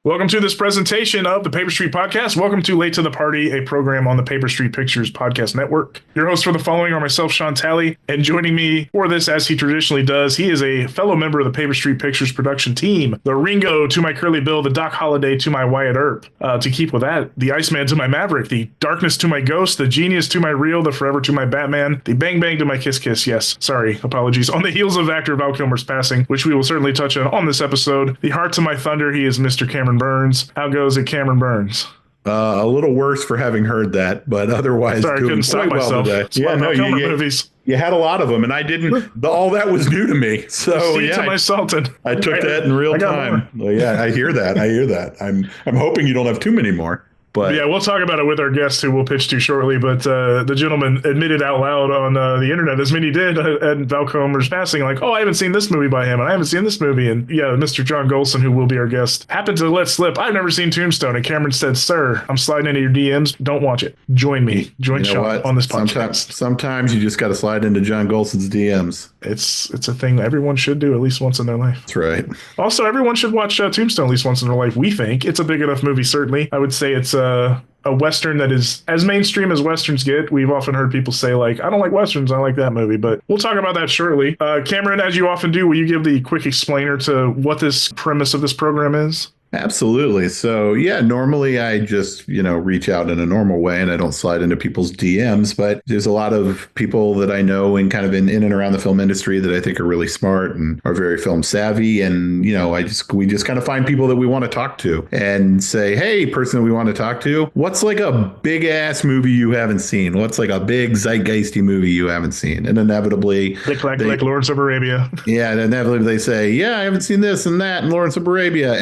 Welcome to this presentation of the Paper Street Podcast. Welcome to Late to the Party, a program on the Paper Street Pictures Podcast Network. Your hosts for the following are myself, Shawn Talley, and joining me for this, as he traditionally does, he is a fellow member of the Paper Street Pictures production team. The Ringo to my Curly Bill, the Doc Holliday to my Wyatt Earp. To keep with that, the Iceman to my Maverick, the Darkness to my Ghost, the Genius to my Real, the Forever to my Batman, the Bang Bang to my Kiss Kiss. Yes, sorry, apologies. On the heels of actor Val Kilmer's passing, which we will certainly touch on this episode, the Heart to my Thunder, he is Mr. Cameron Burns. How goes it, Cameron Burns? A little worse for having heard that, but otherwise sorry, I couldn't stop myself. Today. Yeah, no, movies. You had a lot of them, and I didn't. All that was new to me. So yeah, to my Sultan. I took that in real time. Well, yeah, I hear that. I'm hoping you don't have too many more. But yeah, we'll talk about it with our guest who we'll pitch to shortly. But the gentleman admitted out loud on the internet, as many did at Val Kilmer's passing, like, oh, I haven't seen this movie by him, and I haven't seen this movie. And yeah, Mr. John Gholson, who will be our guest, happened to let slip, I've never seen Tombstone. And Cameron said, sir, I'm sliding into your DMs. Don't watch it. Join me. Join Shawn on this podcast. Sometimes you just got to slide into John Gholson's DMs. It's a thing everyone should do at least once in their life. That's right. Also, everyone should watch Tombstone at least once in their life, we think. It's a big enough movie, certainly. I would say it's a Western that is as mainstream as Westerns get. We've often heard people say, like, I don't like Westerns, I like that movie, but we'll talk about that shortly. Cameron, as you often do, will you give the quick explainer to what this premise of this program is? Absolutely. So, yeah, normally I just, reach out in a normal way and I don't slide into people's DMs. But there's a lot of people that I know in kind of in and around the film industry that I think are really smart and are very film savvy. And, we just kind of find people that we want to talk to and say, hey, person that we want to talk to, what's like a big ass movie you haven't seen? What's like a big zeitgeisty movie you haven't seen? And inevitably, like Lawrence of Arabia. Yeah. And inevitably they say, yeah, I haven't seen this and that and Lawrence of Arabia.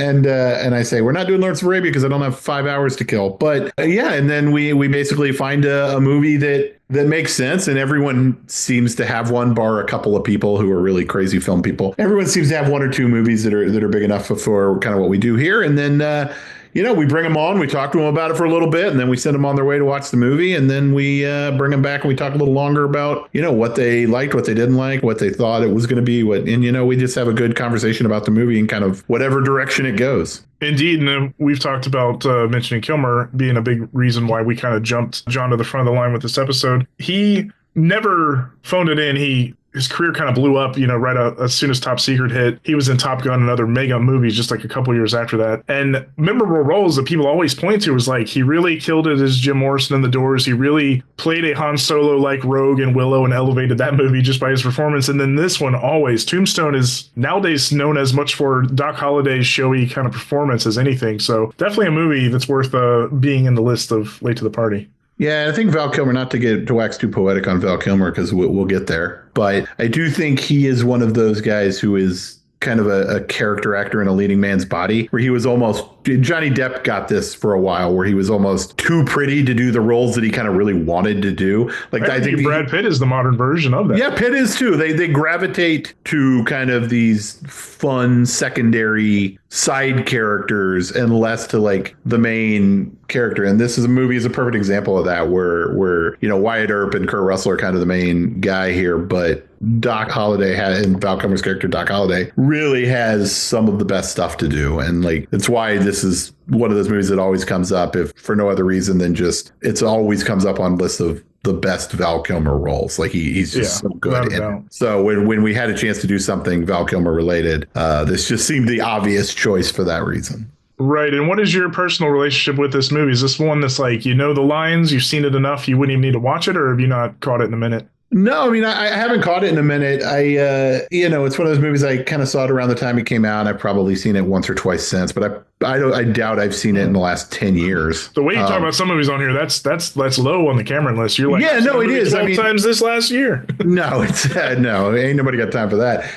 And I say, we're not doing Lawrence of Arabia because I don't have 5 hours to kill. But yeah, and then we basically find a movie that makes sense. And everyone seems to have one, bar a couple of people who are really crazy film people. Everyone seems to have one or two movies that are big enough for kind of what we do here. And then, we bring them on, we talk to them about it for a little bit, and then we send them on their way to watch the movie. And then we bring them back and we talk a little longer about, what they liked, what they didn't like, what they thought it was going to be. We just have a good conversation about the movie and kind of whatever direction it goes. Indeed. And we've talked about mentioning Kilmer being a big reason why we kind of jumped John to the front of the line with this episode. He never phoned it in. His career kind of blew up, right as soon as Top Secret hit. He was in Top Gun and other mega movies just like a couple years after that. And memorable roles that people always point to was like, he really killed it as Jim Morrison in The Doors. He really played a Han Solo like Rogue and Willow and elevated that movie just by his performance. And then this one always, Tombstone is nowadays known as much for Doc Holliday's showy kind of performance as anything. So definitely a movie that's worth being in the list of Late to the Party. Yeah, I think Val Kilmer, not to wax too poetic on Val Kilmer, because we'll get there, but I do think he is one of those guys who is kind of a character actor in a leading man's body, where he was almost, Johnny Depp got this for a while, where he was almost too pretty to do the roles that he kind of really wanted to do. Like I think Brad Pitt is the modern version of that. Yeah, Pitt is too. They gravitate to kind of these fun secondary side characters and less to like the main character. And this is a perfect example of that, where Wyatt Earp and Kurt Russell are kind of the main guy here, but Doc Holliday and Val Kilmer's character Doc Holliday really has some of the best stuff to do. And like, it's why this is one of those movies that always comes up, if for no other reason than just it's always comes up on lists of the best Val Kilmer roles. Like he's just so good. So when we had a chance to do something Val Kilmer related, this just seemed the obvious choice for that reason. Right. And what is your personal relationship with this movie? Is this one that's like, the lines, you've seen it enough, you wouldn't even need to watch it, or have you not caught it in a minute? No, I mean, I haven't caught it in a minute. It's one of those movies, I kind of saw it around the time it came out. I've probably seen it once or twice since, but I doubt I've seen it in the last 10 years. The way you talk about some movies on here, that's low on the Cameron list. You're like, yeah, no, it is. 12 times this last year. No, it's no, ain't nobody got time for that.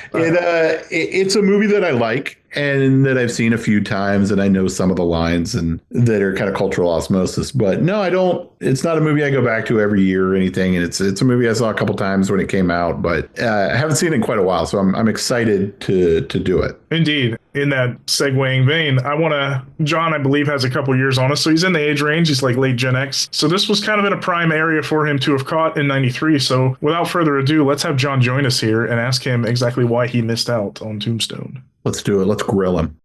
It's a movie that I like and that I've seen a few times, and I know some of the lines and that are kind of cultural osmosis. But no, I don't. It's not a movie I go back to every year or anything. And it's a movie I saw a couple times when it came out, but I haven't seen it in quite a while, so I'm excited to do it. Indeed. In that segueing vein, John, I believe, has a couple years on us, so he's in the age range. He's like late Gen X. So this was kind of in a prime area for him to have caught in 93. So without further ado, let's have John join us here and ask him exactly why he missed out on Tombstone. Let's do it. Let's grill him.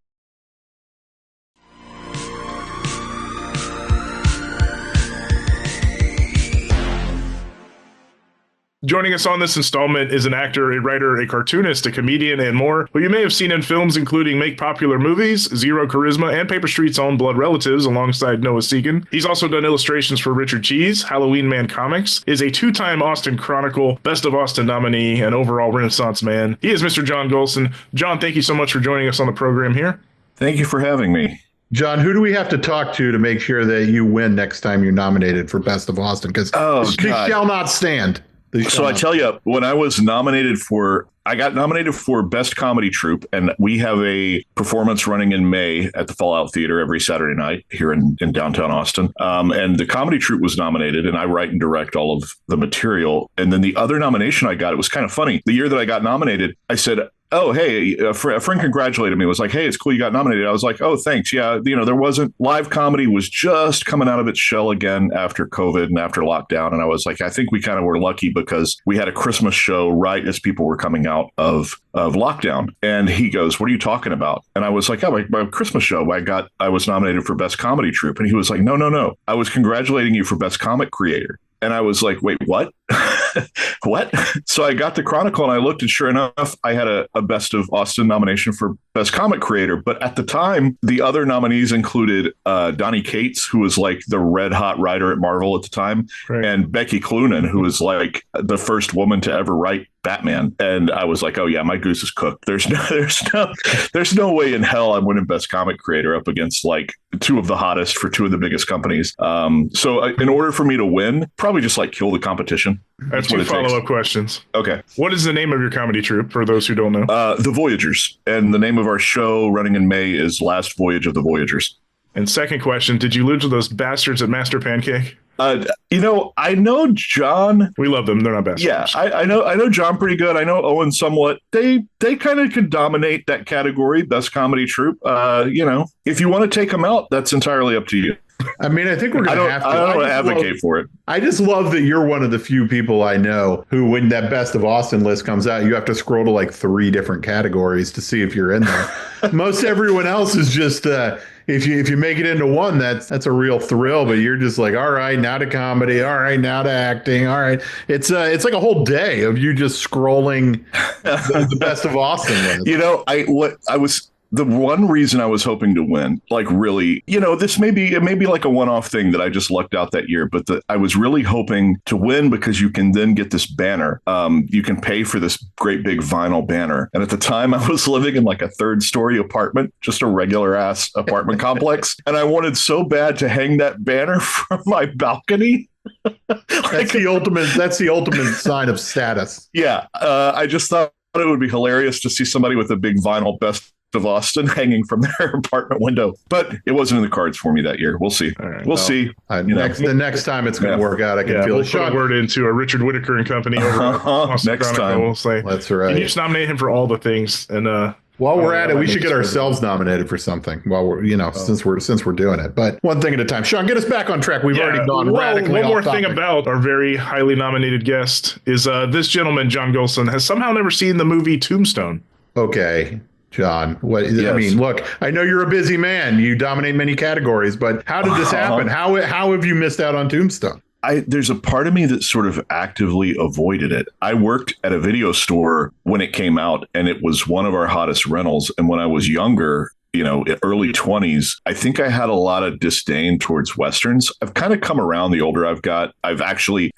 Joining us on this installment is an actor, a writer, a cartoonist, a comedian, and more, who you may have seen in films including Make Popular Movies, Zero Charisma, and Paper Street's own Blood Relatives alongside Noah Segan. He's also done illustrations for Richard Cheese, Halloween Man Comics, is a two-time Austin Chronicle Best of Austin nominee, and overall Renaissance man. He is Mr. John Gholson. John, thank you so much for joining us on the program here. Thank you for having me. John, who do we have to talk to make sure that you win next time you're nominated for Best of Austin? Because they shall not stand. So I tell you, when I was I got nominated for Best Comedy Troupe, and we have a performance running in May at the Fallout Theater every Saturday night here in downtown Austin. And the Comedy Troupe was nominated, and I write and direct all of the material. And then the other nomination I got, it was kind of funny. The year that I got nominated, I said, oh, hey, a friend congratulated me. It was like, hey, it's cool you got nominated. I was like, oh, thanks. Yeah, there wasn't, live comedy was just coming out of its shell again after COVID and after lockdown. And I was like, I think we kind of were lucky because we had a Christmas show right as people were coming out of lockdown. And he goes, what are you talking about? And I was like, oh, my Christmas show. I was nominated for Best Comedy Troupe. And he was like, no. I was congratulating you for Best Comic Creator. And I was like, wait, what? What? So I got the Chronicle and I looked, and sure enough, I had a Best of Austin nomination for Best Comic Creator. But at the time, the other nominees included Donnie Cates, who was like the red hot writer at Marvel at the time, right, and Becky Cloonan, who was like the first woman to ever write Batman. And I was like, oh yeah, my goose is cooked. There's no way in hell I'm winning Best Comic Creator up against like two of the hottest for two of the biggest companies. So in order for me to win, probably just like kill the competition. I have two follow-up questions. Okay. What is the name of your comedy troupe for those who don't know? The Voyagers. And the name of our show running in May is Last Voyage of the Voyagers. And second question, did you lose to those bastards at Master Pancake? I know John. We love them. They're not bastards. Yeah, I know John pretty good. I know Owen somewhat. They kind of could dominate that category, Best Comedy Troupe. If you want to take them out, that's entirely up to you. I mean, I think we're going to have to. I don't advocate for it. I just love that you're one of the few people I know who, when that Best of Austin list comes out, you have to scroll to like 3 different categories to see if you're in there. Most everyone else is just if you make it into one, that's a real thrill. But you're just like, all right, now to comedy. All right, now to acting. All right, it's like a whole day of you just scrolling the Best of Austin list. The one reason I was hoping to win, like really, it may be like a one-off thing that I just lucked out that year, but I was really hoping to win because you can then get this banner. You can pay for this great big vinyl banner. And at the time I was living in like a 3rd-story apartment, just a regular ass apartment complex. And I wanted so bad to hang that banner from my balcony. That's the ultimate sign of status. Yeah. I just thought it would be hilarious to see somebody with a big vinyl Best of Austin hanging from their apartment window, but it wasn't in the cards for me that year. We'll see. Right, we'll see. The next time it's going to work out. I can feel we'll put a word into a Richard Whitaker and Company over next time. We'll say, that's right. Can you just nominate him for all the things? And while we're at it, we should get ourselves nominated for something. While we're since we're doing it, but one thing at a time. Shawn, get us back on track. We've already gone radically. One more thing about our very highly nominated guest is this gentleman, John Gholson, has somehow never seen the movie Tombstone. Okay. John, Yes. I mean, look, I know you're a busy man. You dominate many categories, but how did this happen? How have you missed out on Tombstone? There's a part of me that sort of actively avoided it. I worked at a video store when it came out, and it was one of our hottest rentals. And when I was younger, early 20s, I think I had a lot of disdain towards Westerns. I've kind of come around the older I've got. I've actually,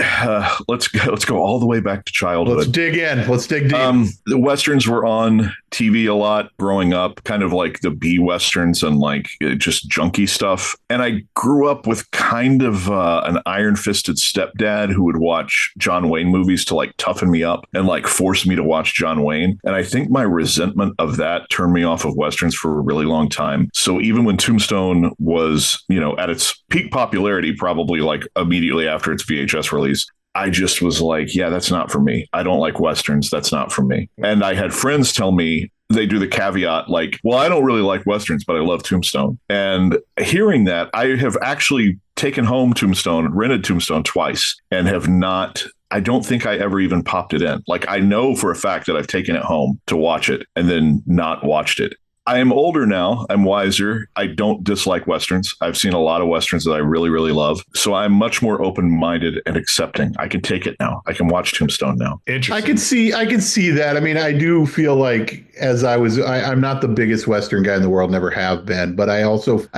let's go all the way back to childhood. Let's dig in. Let's dig deep. The Westerns were on TV a lot growing up, kind of like the B Westerns and like just junky stuff. And I grew up with kind of an iron-fisted stepdad who would watch John Wayne movies to like toughen me up and like force me to watch John Wayne. And I think my resentment of that turned me off of Westerns for a really long time. So even when Tombstone was, at its peak popularity, probably like immediately after its VHS release, I just was like, yeah, that's not for me. I don't like Westerns. That's not for me. And I had friends tell me, they do the caveat like, well, I don't really like Westerns, but I love Tombstone. And hearing that, I have actually taken home Tombstone, rented Tombstone twice, and have not, I don't think I ever even popped it in. Like, I know for a fact that I've taken it home to watch it and then not watched it. I am older now. I'm wiser. I don't dislike Westerns. I've seen a lot of Westerns that I really, really love. So I'm much more open-minded and accepting. I can take it now. I can watch Tombstone now. Interesting. I can see that. I mean, I do feel like I'm not the biggest Western guy in the world, never have been, but I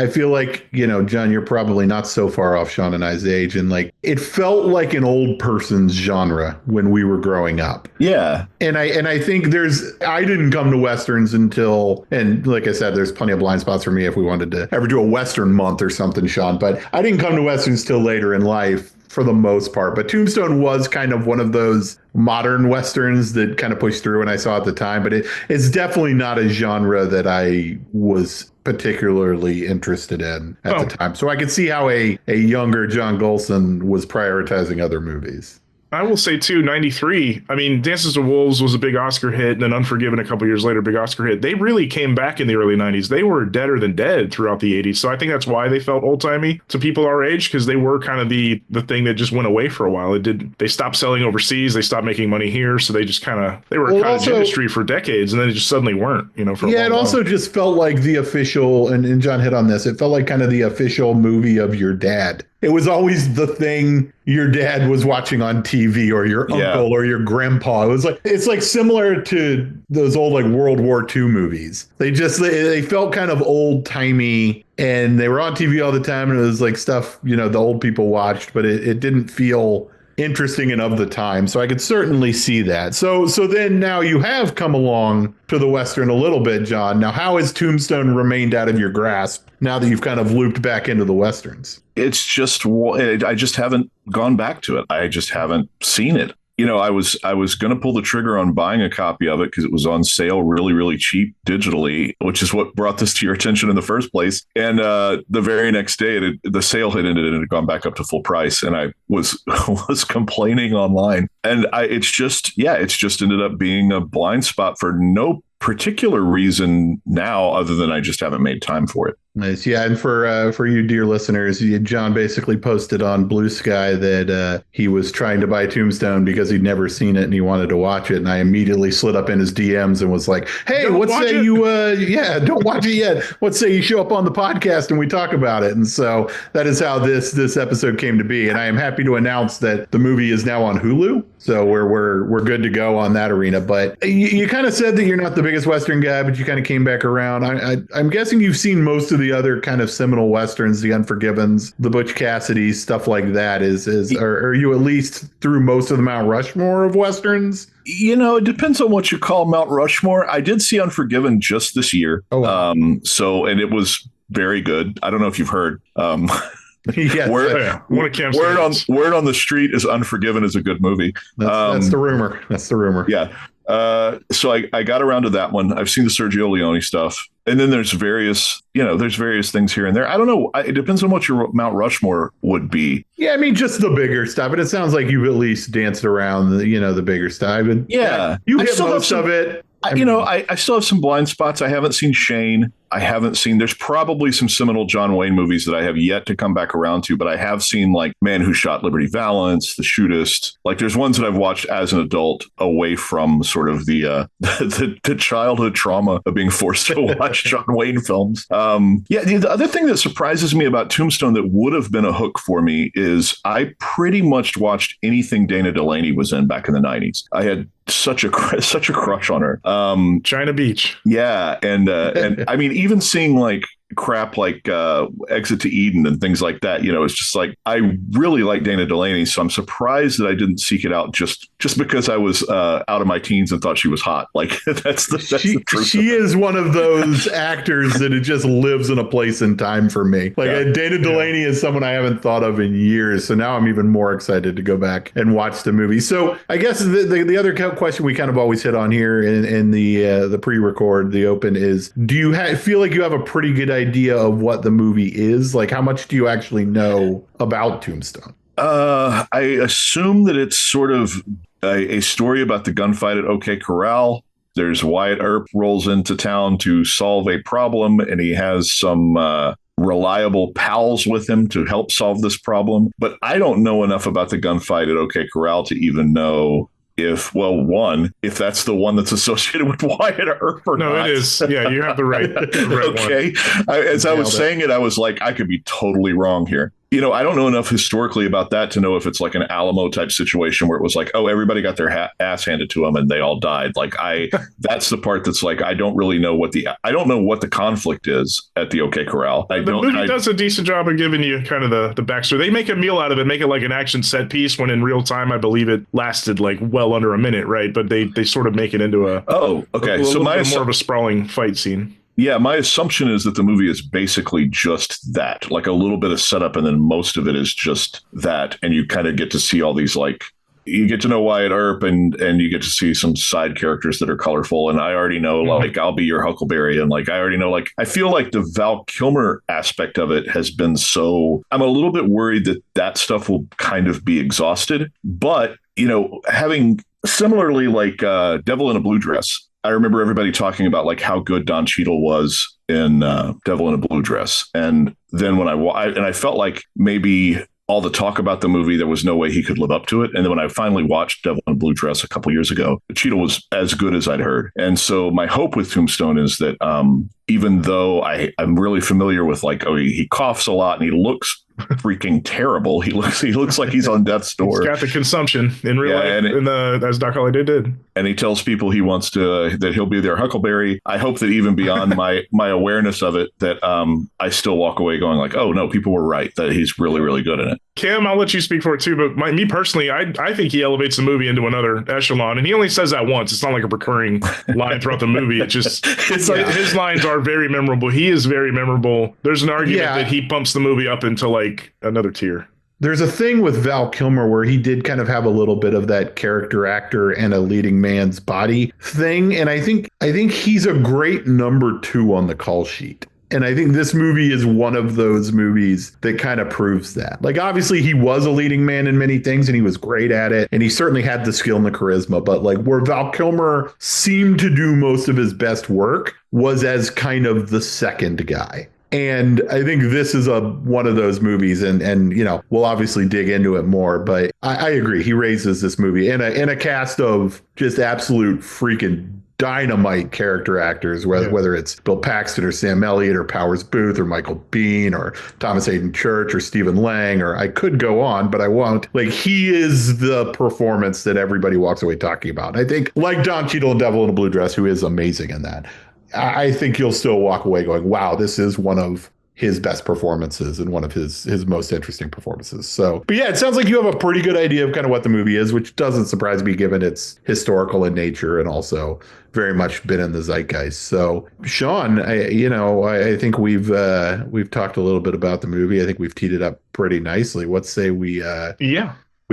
feel like, John, you're probably not so far off Shawn and I's age. And like, it felt like an old person's genre when we were growing up. Yeah. And I think I didn't come to Westerns until, and like I said, there's plenty of blind spots for me if we wanted to ever do a Western month or something, Shawn, but I didn't come to Westerns till later in life for the most part. But Tombstone was kind of one of those modern Westerns that kind of pushed through, and I saw at the time, but it's definitely not a genre that I was particularly interested in at the time. So I could see how a younger John Gholson was prioritizing other movies. I will say too, 93, I mean, Dances with Wolves was a big Oscar hit, and then Unforgiven a couple years later, big Oscar hit. They really came back in the early 90s. They were deader than dead throughout the 80s. So I think that's why they felt old-timey to people our age, because they were kind of the thing that just went away for a while. They stopped selling overseas, they stopped making money here, so they just they were a cottage industry for decades, and then it just suddenly weren't, for a long it also time. just felt like the official, and John hit on this, it felt like kind of the official movie of your dad. It was always the thing your dad was watching on TV, or your uncle or your grandpa. It's like similar to those old like World War II movies. They felt kind of old timey, and they were on TV all the time, and it was like stuff, the old people watched, but it didn't feel interesting and of the time. So I could certainly see that. So then now you have come along to the Western a little bit, John. Now, how has Tombstone remained out of your grasp now that you've kind of looped back into the Westerns? It's just, I just haven't gone back to it. I just haven't seen it. I was going to pull the trigger on buying a copy of it because it was on sale really, really cheap digitally, which is what brought this to your attention in the first place. And the very next day, the sale had ended and it had gone back up to full price. And I was complaining online. And it's just ended up being a blind spot for no particular reason now, other than I just haven't made time for it. Nice. Yeah. And for you, dear listeners, John basically posted on Blue Sky that he was trying to buy Tombstone because he'd never seen it and he wanted to watch it. And I immediately slid up in his DMs and was like, hey, what say you, don't watch it yet. What say you show up on the podcast and we talk about it? And so that is how this episode came to be. And I am happy to announce that the movie is now on Hulu. So we're good to go on that arena. But you kind of said that you're not the biggest Western guy, but you kind of came back around. I'm guessing you've seen most of the other kind of seminal Westerns, the Unforgivens, the Butch Cassidy, stuff like that. Are you at least through most of the Mount Rushmore of Westerns? It depends on what you call Mount Rushmore. I did see Unforgiven just this year. Oh, wow. And it was very good. I don't know if you've heard. Yes. Word on the street is Unforgiven is a good movie. That's the rumor. That's the rumor. Yeah. So I got around to that one. I've seen the Sergio Leone stuff. And then there's various things here and there. I don't know. It depends on what your Mount Rushmore would be. Yeah, I mean, just the bigger stuff. But it sounds like you've at least danced around the bigger stuff. And you hit most of it. I still have some blind spots. I haven't seen Shane. There's probably some seminal John Wayne movies that I have yet to come back around to, but I have seen like Man Who Shot Liberty Valance, The Shootist. Like there's ones that I've watched as an adult away from sort of the childhood trauma of being forced to watch John Wayne films. The other thing that surprises me about Tombstone that would have been a hook for me is I pretty much watched anything Dana Delaney was in back in the 90s. I had such a crush on her. China Beach. Yeah. And I mean, even seeing like crap like Exit to Eden and things like that, it's just like I really like Dana Delaney, so I'm surprised that I didn't seek it out just because I was out of my teens and thought she was hot. Like that's the truth. She is one of those actors that it just lives in a place and time for me. Like Dana Delaney is someone I haven't thought of in years, so now I'm even more excited to go back and watch the movie. So I guess the other question we kind of always hit on here in the pre-record, the open, is do you feel like you have a pretty good idea of what the movie is? Like, how much do you actually know about Tombstone? I assume that it's sort of a story about the gunfight at OK Corral. There's Wyatt Earp rolls into town to solve a problem, and he has some reliable pals with him to help solve this problem. But I don't know enough about the gunfight at OK Corral to even know if that's the one that's associated with Wyatt Earp or no, not. it is. Yeah, you have the right okay. one. As I was saying it, I was like, I could be totally wrong here. I don't know enough historically about that to know if it's like an Alamo type situation where it was like, oh, everybody got their ass handed to them and they all died. Like that's the part that's like, I don't really know what the conflict is at the OK Corral. The movie does a decent job of giving you kind of the backstory. They make a meal out of it, make it like an action set piece when in real time, I believe it lasted like well under a minute, right? But they sort of make it into a more of a sprawling fight scene. Yeah, my assumption is that the movie is basically just that, like a little bit of setup, and then most of it is just that. And you kind of get to see all these, like, you get to know Wyatt Earp and you get to see some side characters that are colorful. And I already know, like, I'll be your Huckleberry. And like, I already know, like, I feel like the Val Kilmer aspect of it has been I'm a little bit worried that stuff will kind of be exhausted. But, having similarly like Devil in a Blue Dress, I remember everybody talking about like how good Don Cheadle was in Devil in a Blue Dress. And then when I felt like maybe all the talk about the movie, there was no way he could live up to it. And then when I finally watched Devil in a Blue Dress a couple years ago, Cheadle was as good as I'd heard. And so my hope with Tombstone is that even though I'm really familiar with like, he coughs a lot and he looks freaking terrible. He looks like he's on death's door. He's got the consumption in real life, as Doc Holliday did. And he tells people he wants that he'll be their Huckleberry. I hope that even beyond my awareness of it, that I still walk away going like, oh no, people were right, that he's really, really good in it. Kim, I'll let you speak for it too, but me personally, I think he elevates the movie into another echelon, and he only says that once. It's not like a recurring line throughout the movie. It's like his lines are very memorable. He is very memorable. There's an argument that he bumps the movie up into like another tier. There's a thing with Val Kilmer where he did kind of have a little bit of that character actor and a leading man's body thing. And I think he's a great number 2 on the call sheet. And I think this movie is one of those movies that kind of proves that. Like, obviously, he was a leading man in many things and he was great at it. And he certainly had the skill and the charisma. But like where Val Kilmer seemed to do most of his best work was as kind of the second guy. And I think this is one of those movies, and we'll obviously dig into it more, but I agree. He raises this movie in a cast of just absolute freaking dynamite character actors, whether it's Bill Paxton or Sam Elliott or Powers Booth or Michael Biehn or Thomas Hayden Church or Stephen Lang, or I could go on, but I won't. Like, he is the performance that everybody walks away talking about. I think, like Don Cheadle in Devil in a Blue Dress, who is amazing in that, I think you'll still walk away going, wow, this is one of his best performances and one of his most interesting performances. So, but yeah, it sounds like you have a pretty good idea of kind of what the movie is, which doesn't surprise me given its historical in nature and also very much been in the zeitgeist. So, Shawn, I think we've talked a little bit about the movie. I think we've teed it up pretty nicely. What say we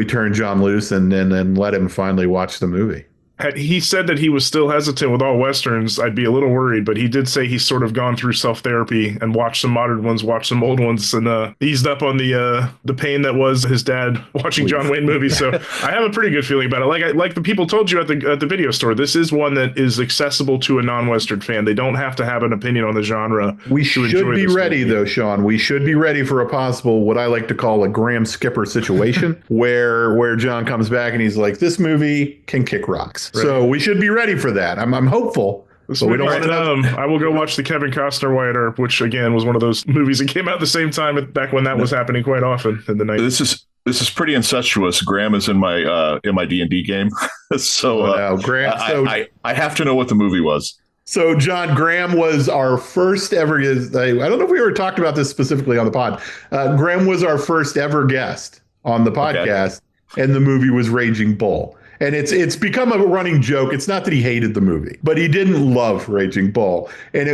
turn John loose and let him finally watch the movie? Had he said that he was still hesitant with all Westerns, I'd be a little worried, but he did say he's sort of gone through self-therapy and watched some modern ones, watched some old ones, and eased up on the pain that was his dad watching John Wayne movies. So I have a pretty good feeling about it. Like the people told you at the video store, this is one that is accessible to a non-Western fan. They don't have to have an opinion on the genre. We should be ready, though, Shawn. We should be ready for a possible, what I like to call a Graham Skipper situation, where John comes back and he's like, this movie can kick rocks. Right. So we should be ready for that. I'm hopeful. So we don't want to. I will go watch the Kevin Costner Wyatt Earp, which again was one of those movies that came out at the same time back when that was happening quite often in the 90s. This is pretty incestuous. Graham is in my D&D game, so Graham. I have to know what the movie was. So, John, Graham was our first ever. I don't know if we ever talked about this specifically on the pod. Graham was our first ever guest on the podcast, and the movie was Raging Bull. And it's become a running joke. It's not that he hated the movie, but he didn't love Raging Bull. And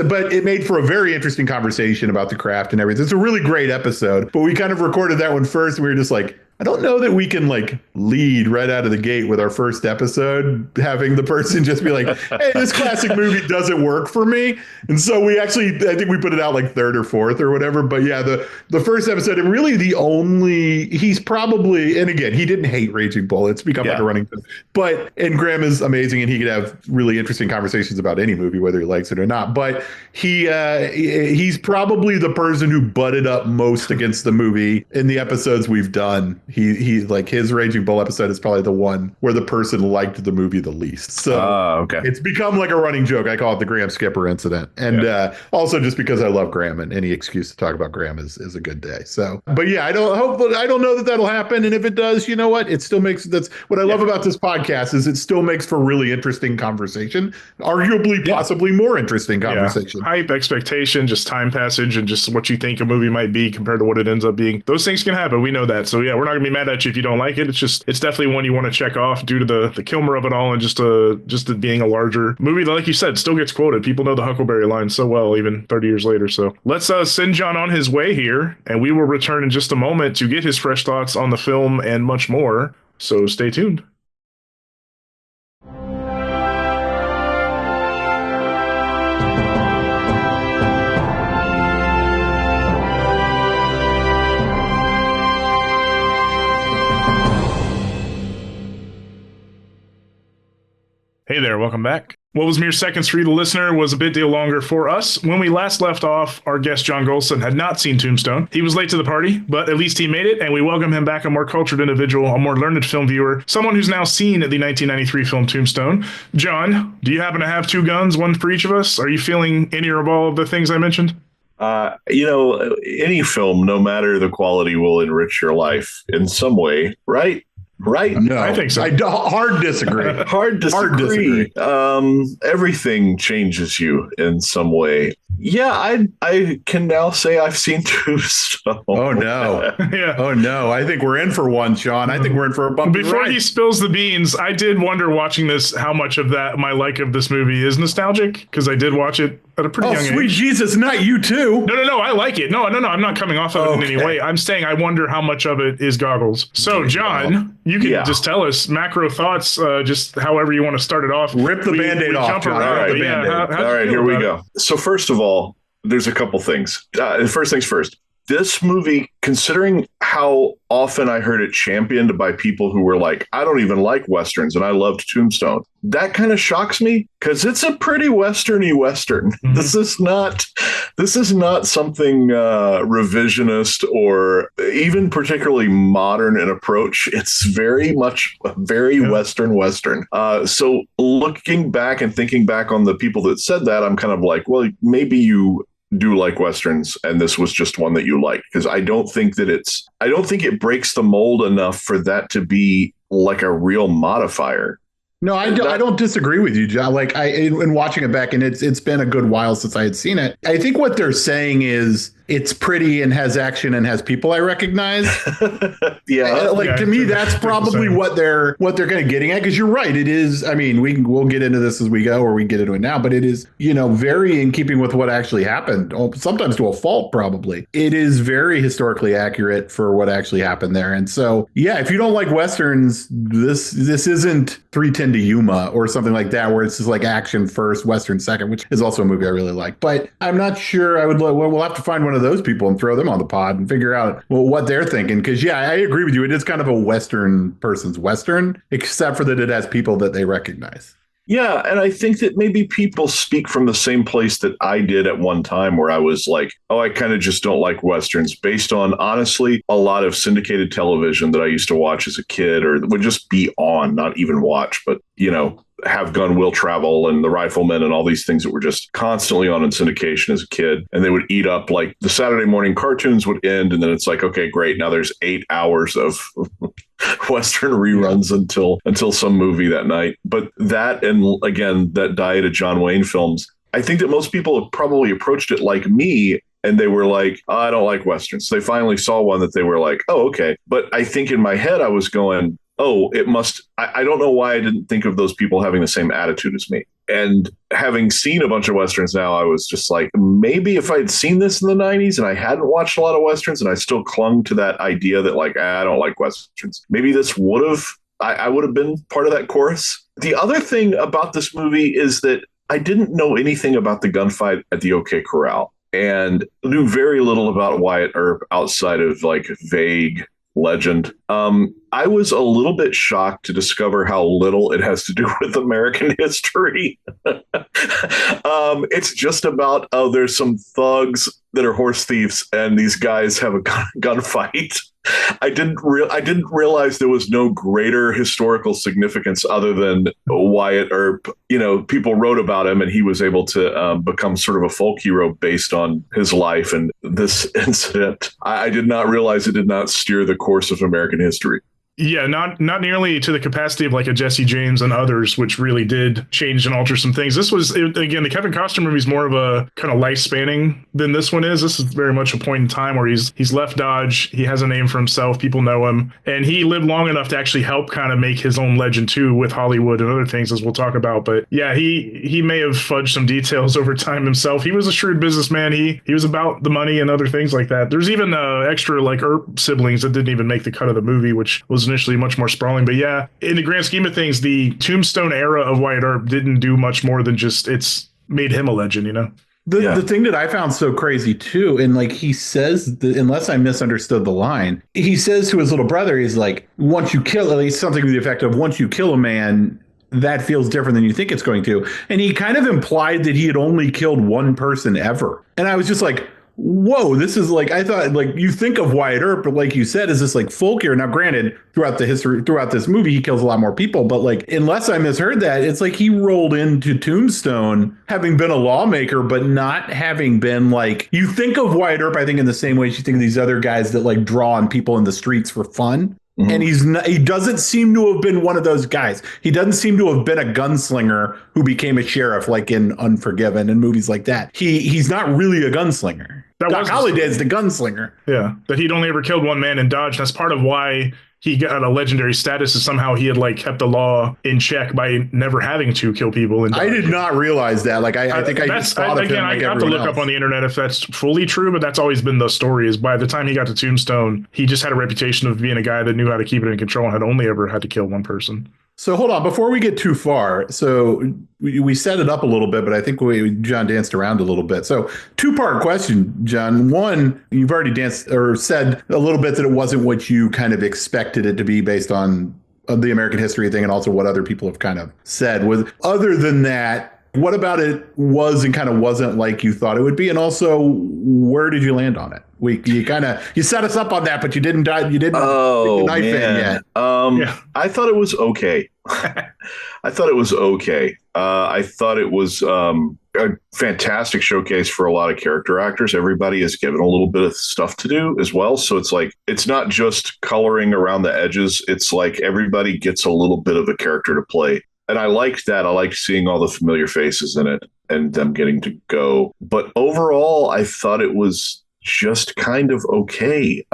but it made for a very interesting conversation about the craft and everything. It's a really great episode, but we kind of recorded that one first. And we were just like, I don't know that we can like lead right out of the gate with our first episode, having the person just be like, hey, this classic movie doesn't work for me. And so I think we put it out like third or fourth or whatever. But yeah, the first episode, and really he's probably, and again, he didn't hate Raging Bull. It's become like a running thing. And Graham is amazing and he could have really interesting conversations about any movie, whether he likes it or not. But he's probably the person who butted up most against the movie in the episodes we've done He like his Raging Bull episode is probably the one where the person liked the movie the least. So okay. It's become like a running joke. I call it the Graham Skipper incident. And also just because I love Graham, and any excuse to talk about Graham is a good day. So, but yeah, I don't know that that'll happen. And if it does, you know what? It still makes, that's what I love about this podcast, is it still makes for really interesting conversation, arguably possibly more interesting conversation. Hype, expectation, just time passage, and just what you think a movie might be compared to what it ends up being. Those things can happen. We know that. So yeah, we're not gonna be mad at you if you don't like it. It's definitely one you want to check off due to the Kilmer of it all, and just it being a larger movie that, like you said, still gets quoted. People know the Huckleberry line so well, even 30 years later. So let's send John on his way here, and we will return in just a moment to get his fresh thoughts on the film and much more. So stay tuned. Hey there, welcome back. What was mere seconds for you, the listener, was a bit deal longer for us. When we last left off, our guest John Gholson had not seen Tombstone. He was late to the party, but at least he made it, and we welcome him back, a more cultured individual, a more learned film viewer, someone who's now seen the 1993 film Tombstone. John, do you happen to have two guns, one for each of us? Are you feeling any or all of the things I mentioned? Any film, no matter the quality, will enrich your life in some way, right? Right? No, I think so. Hard disagree. Hard disagree. Everything changes you in some way. Yeah, I can now say I've seen Tombstone. Oh no. Oh no. I think we're in for one, Shawn. I think we're in for a bumpy Before ride. he spills the beans, I did wonder watching this how much of that my like of this movie is nostalgic, because I did watch it at a pretty young age. Oh, sweet Jesus, not you too. No, I like it. No, I'm not coming off of it in any way. I'm saying I wonder how much of it is Goggles. So, John, you can just tell us macro thoughts, just however you want to start it off. Rip the Band-Aid off, John. All right, here we go. So first of all, there's a couple things. First things first. This movie, considering how often I heard it championed by people who were like, I don't even like Westerns and I loved Tombstone, that kind of shocks me, because it's a pretty Western-y Western. Mm-hmm. This is not something revisionist or even particularly modern in approach. It's very much Western. So looking back and thinking back on the people that said that, I'm kind of like, well, maybe you do like Westerns and this was just one that you like, because I don't think it breaks the mold enough for that to be like a real modifier. No, I don't disagree with you, John. Like in watching it back, and it's been a good while since I had seen it. I think what they're saying is it's pretty and has action and has people I recognize. To me, that's probably what they're kind of getting at. Because you're right, it is. I mean, we'll get into this as we go, or we can get into it now. But it is, very in keeping with what actually happened. Sometimes to a fault, probably. It is very historically accurate for what actually happened there. And so, yeah, if you don't like Westerns, this isn't 310 to Yuma or something like that, where it's just like action first, Western second, which is also a movie I really like. But I'm not sure we'll have to find one of those people and throw them on the pod and figure out what they're thinking. Because, yeah, I agree with you. It is kind of a Western person's Western, except for that it has people that they recognize. Yeah, and I think that maybe people speak from the same place that I did at one time, where I was like, oh, I kind of just don't like Westerns, based on, honestly, a lot of syndicated television that I used to watch as a kid, or would just be on, not even watch, but, Have Gun Will Travel and The Rifleman and all these things that were just constantly on in syndication as a kid. And they would eat up, like, the Saturday morning cartoons would end, and then it's like, okay, great, now there's 8 hours of Western reruns until some movie that night. But that, and again, that diet of John Wayne films, I think that most people have probably approached it like me, and they were like, oh, I don't like Westerns. So they finally saw one that they were like, oh, okay. But I think in my head, I was going, oh, it must, I don't know why I didn't think of those people having the same attitude as me. And having seen a bunch of Westerns now, I was just like, maybe if I'd seen this in the 90s and I hadn't watched a lot of Westerns and I still clung to that idea that, like, I don't like Westerns, maybe this I would have been part of that chorus. The other thing about this movie is that I didn't know anything about the gunfight at the OK Corral and knew very little about Wyatt Earp outside of, like, vague legend. I was a little bit shocked to discover how little it has to do with American history. It's just about, oh, there's some thugs that are horse thieves, and these guys have a gunfight. I didn't realize there was no greater historical significance other than Wyatt Earp. You know, people wrote about him, and he was able to become sort of a folk hero based on his life. And this incident, I did not realize it did not steer the course of American history. Yeah, not nearly to the capacity of like a Jesse James and others, which really did change and alter some things. This was, again, the Kevin Costner movie is more of a kind of life spanning than this one is. This is very much a point in time where he's left Dodge. He has a name for himself. People know him. And he lived long enough to actually help kind of make his own legend too with Hollywood and other things, as we'll talk about. But yeah, he may have fudged some details over time himself. He was a shrewd businessman. He was about the money and other things like that. There's even extra like Earp siblings that didn't even make the cut of the movie, which was initially much more sprawling. But yeah, in the grand scheme of things, the Tombstone era of Wyatt Earp didn't do much more than just it's made him a legend, you know? The thing that I found so crazy too, and like he says, unless I misunderstood the line, he says to his little brother, he's like, once you kill, at least something to the effect of, once you kill a man, that feels different than you think it's going to. And he kind of implied that he had only killed one person ever. And I was just like, whoa, this is like, I thought, like, you think of Wyatt Earp, but like you said, is this like folk hero? Now, granted, throughout this movie, he kills a lot more people, but like, unless I misheard that, it's like he rolled into Tombstone having been a lawmaker, but not having been like, you think of Wyatt Earp, I think, in the same way you think of these other guys that like draw on people in the streets for fun. Mm-hmm. And he doesn't seem to have been one of those guys. He doesn't seem to have been a gunslinger who became a sheriff, like in Unforgiven and movies like that. He's not really a gunslinger. Doc Holliday's the gunslinger. Yeah, that he'd only ever killed one man in Dodge. That's part of why he got a legendary status, is somehow he had like kept the law in check by never having to kill people. And I did not realize that. Like I think I just thought of him like I have to look up on the internet if that's fully true, but that's always been the story. Is by the time he got to Tombstone, he just had a reputation of being a guy that knew how to keep it in control and had only ever had to kill one person. So hold on, before we get too far. So we set it up a little bit, but I think John danced around a little bit. So 2-part question, John. One, you've already danced or said a little bit that it wasn't what you kind of expected it to be based on the American history thing and also what other people have kind of said. Other than that, what about it was and kind of wasn't like you thought it would be? And also, where did you land on it? You set us up on that, but you didn't stick the knife in yet. I thought it was okay. I thought it was okay. I thought it was a fantastic showcase for a lot of character actors. Everybody is given a little bit of stuff to do as well. So it's like, it's not just coloring around the edges. It's like everybody gets a little bit of a character to play. And I liked that. I liked seeing all the familiar faces in it and them getting to go. But overall, I thought it was just kind of okay.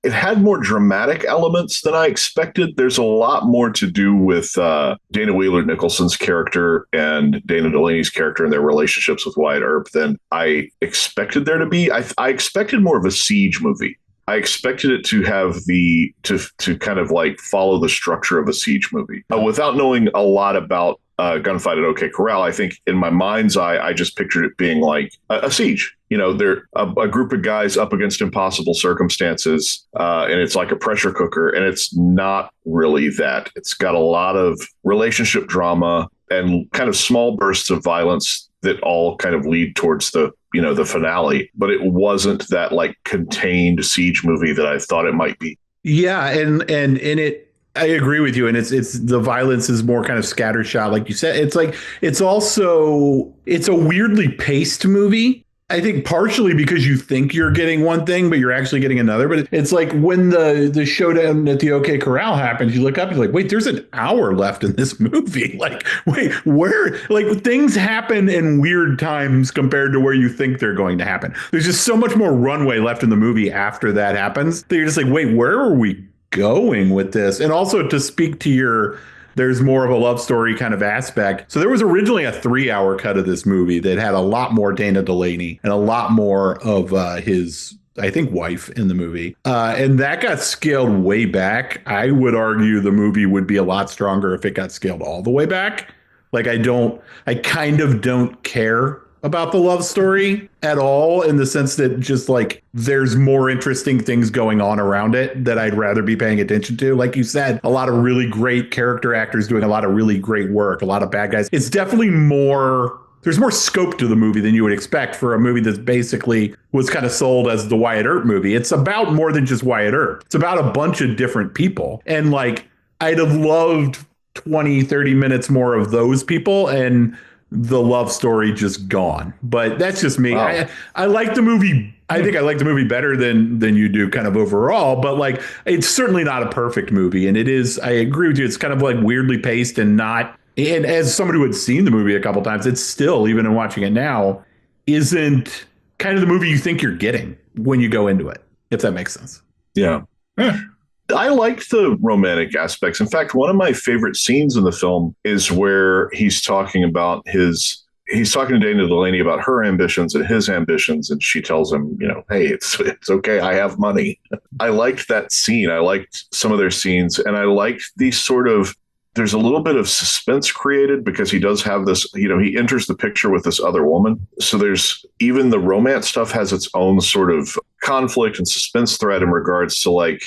It had more dramatic elements than I expected. There's a lot more to do with Dana Wheeler-Nicholson's character and Dana Delaney's character and their relationships with Wyatt Earp than I expected there to be. I expected more of a siege movie. I expected it to have to kind of like follow the structure of a siege movie without knowing a lot about gunfight at OK Corral. I think in my mind's eye, I just pictured it being like a siege. You know, they're a group of guys up against impossible circumstances, and it's like a pressure cooker. And it's not really that. It's got a lot of relationship drama and kind of small bursts of violence that all kind of lead towards the finale. But it wasn't that like contained siege movie that I thought it might be. Yeah, and it, I agree with you. And it's the violence is more kind of scattershot, like you said. It's like it's a weirdly paced movie. I think partially because you think you're getting one thing, but you're actually getting another. But it's like when the showdown at the OK Corral happens, you look up, you're like, wait, there's an hour left in this movie. Like, wait, where? Like things happen in weird times compared to where you think they're going to happen. There's just so much more runway left in the movie after that happens that you're just like, wait, where are we going with this? And also to speak to there's more of a love story kind of aspect. So there was originally a 3-hour cut of this movie that had a lot more Dana Delaney and a lot more of his, I think, wife in the movie. And that got scaled way back. I would argue the movie would be a lot stronger if it got scaled all the way back. Like I kind of don't care about the love story at all, in the sense that just like there's more interesting things going on around it that I'd rather be paying attention to. Like you said, a lot of really great character actors doing a lot of really great work, a lot of bad guys. It's definitely more, there's more scope to the movie than you would expect for a movie that basically was kind of sold as the Wyatt Earp movie. It's about more than just Wyatt Earp. It's about a bunch of different people. And like, I'd have loved 20, 30 minutes more of those people, and the love story just gone. But that's just me. Wow. I like the movie. I think I like the movie better than you do kind of overall, but like, it's certainly not a perfect movie. And it is, I agree with you. It's kind of like weirdly paced and not, and as somebody who had seen the movie a couple times, it's still, even in watching it now, isn't kind of the movie you think you're getting when you go into it, if that makes sense. Yeah. I liked the romantic aspects. In fact, one of my favorite scenes in the film is where he's talking to Dana Delaney about her ambitions and his ambitions. And she tells him, hey, it's okay. I have money. I liked that scene. I liked some of their scenes. And I liked these sort of, there's a little bit of suspense created because he does have this, he enters the picture with this other woman. So there's, even the romance stuff has its own sort of conflict and suspense thread in regards to like,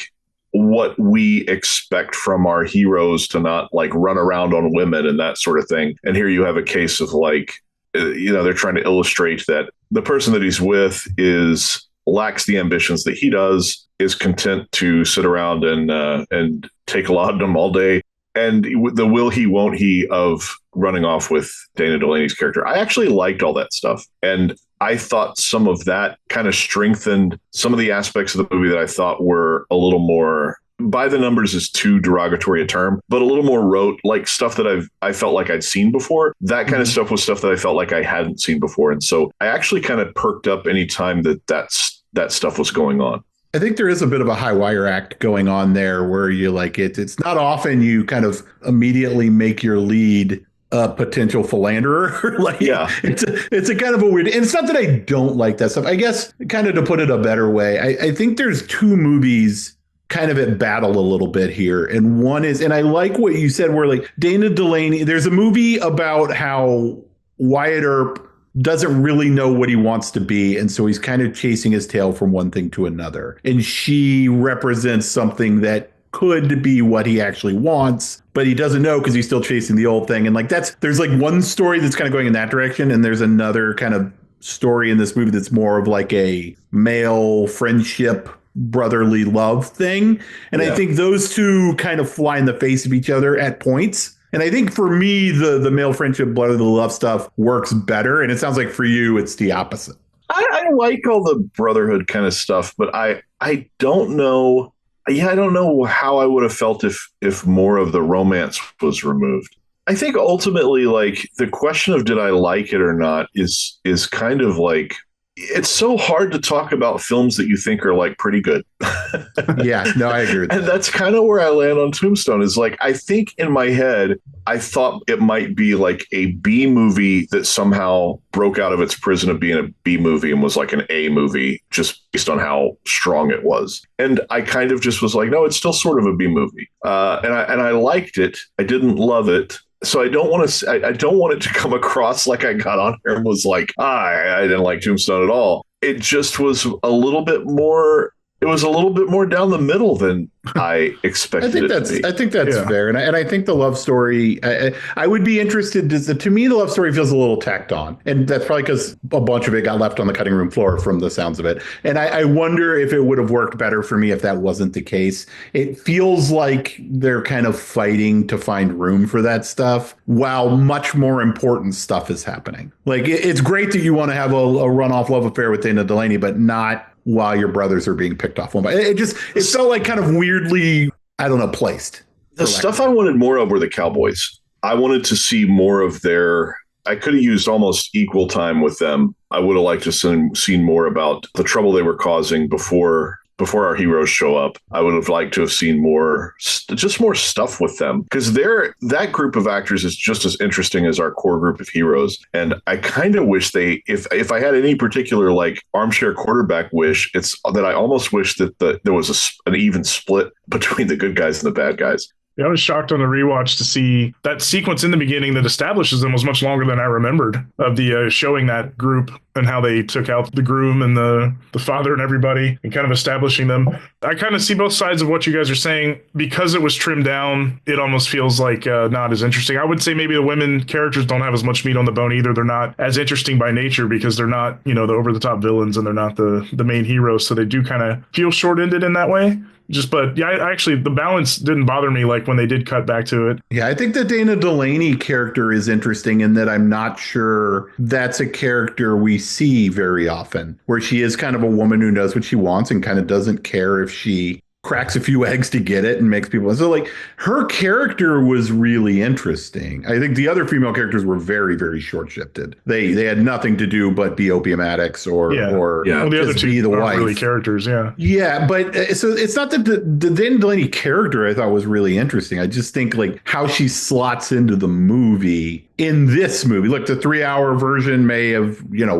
what we expect from our heroes to not like run around on women and that sort of thing. And here you have a case of like, they're trying to illustrate that the person that he's with lacks the ambitions that he does, is content to sit around and take laudanum all day. And the will he, won't he of running off with Dana Delaney's character. I actually liked all that stuff. And I thought some of that kind of strengthened some of the aspects of the movie that I thought were a little more, by the numbers is too derogatory a term, but a little more rote, like stuff that I felt like I'd seen before. That kind of stuff was stuff that I felt like I hadn't seen before. And so I actually kind of perked up any time that stuff was going on. I think there is a bit of a high wire act going on there where you like it's not often you kind of immediately make your lead a potential philanderer. Like, yeah, it's a kind of a weird, and it's not that I don't like that stuff. I guess kind of to put it a better way, I think there's two movies kind of at battle a little bit here. And one is, and I like what you said, where like Dana Delaney, there's a movie about how Wyatt Earp doesn't really know what he wants to be. And so he's kind of chasing his tail from one thing to another. And she represents something that could be what he actually wants, but he doesn't know because he's still chasing the old thing. And like there's like one story that's kind of going in that direction. And there's another kind of story in this movie that's more of like a male friendship, brotherly love thing. And I think those two kind of fly in the face of each other at points. And I think for me, the male friendship, brotherly love stuff works better. And it sounds like for you, it's the opposite. I like all the brotherhood kind of stuff, but I don't know. Yeah, I don't know how I would have felt if more of the romance was removed. I think ultimately, like, the question of did I like it or not is kind of like, it's so hard to talk about films that you think are like pretty good. Yeah, no, I agree with that. And that's kind of where I land on Tombstone, is like, I think in my head, I thought it might be like a B movie that somehow broke out of its prison of being a B movie and was like an A movie just based on how strong it was. And I kind of just was like, no, it's still sort of a B movie. And I liked it. I didn't love it. So I don't want it to come across like I got on here and was like, I didn't like Tombstone at all. It just was a little bit more. It was a little bit more down the middle than I expected. I think that's fair, and I think the love story. I would be interested. To me, the love story feels a little tacked on, and that's probably because a bunch of it got left on the cutting room floor, from the sounds of it. And I wonder if it would have worked better for me if that wasn't the case. It feels like they're kind of fighting to find room for that stuff, while much more important stuff is happening. Like, it's great that you want to have a runoff love affair with Dana Delaney, but not while your brothers are being picked off one by. It felt like kind of weirdly, I don't know, placed. The stuff I wanted more of were the Cowboys. I wanted to see more of I could have used almost equal time with them. I would have liked to seen more about the trouble they were causing before our heroes show up. I would have liked to have seen more stuff with them, because that group of actors is just as interesting as our core group of heroes. And I kind of wish if I had any particular like armchair quarterback wish, it's that I almost wish that there was an even split between the good guys and the bad guys. Yeah, I was shocked on the rewatch to see that sequence in the beginning that establishes them was much longer than I remembered, of the showing that group and how they took out the groom and the father and everybody and kind of establishing them. I kind of see both sides of what you guys are saying. Because it was trimmed down, it almost feels like not as interesting. I would say maybe the women characters don't have as much meat on the bone either. They're not as interesting by nature because they're not, the over the top villains and they're not the main heroes. So they do kind of feel short ended in that way. But yeah, I actually, the balance didn't bother me like when they did cut back to it. Yeah, I think the Dana Delaney character is interesting in that I'm not sure that's a character we see very often, where she is kind of a woman who knows what she wants and kind of doesn't care if she cracks a few eggs to get it and makes people. So like her character was really interesting. I think the other female characters were very, very short shifted. They had nothing to do but be opium addicts or Well, the other two be the wife. Really characters, yeah. Yeah, but so it's not that the Dana Delaney character I thought was really interesting. I just think like how she slots into the movie in this movie. Look, the 3-hour version may have,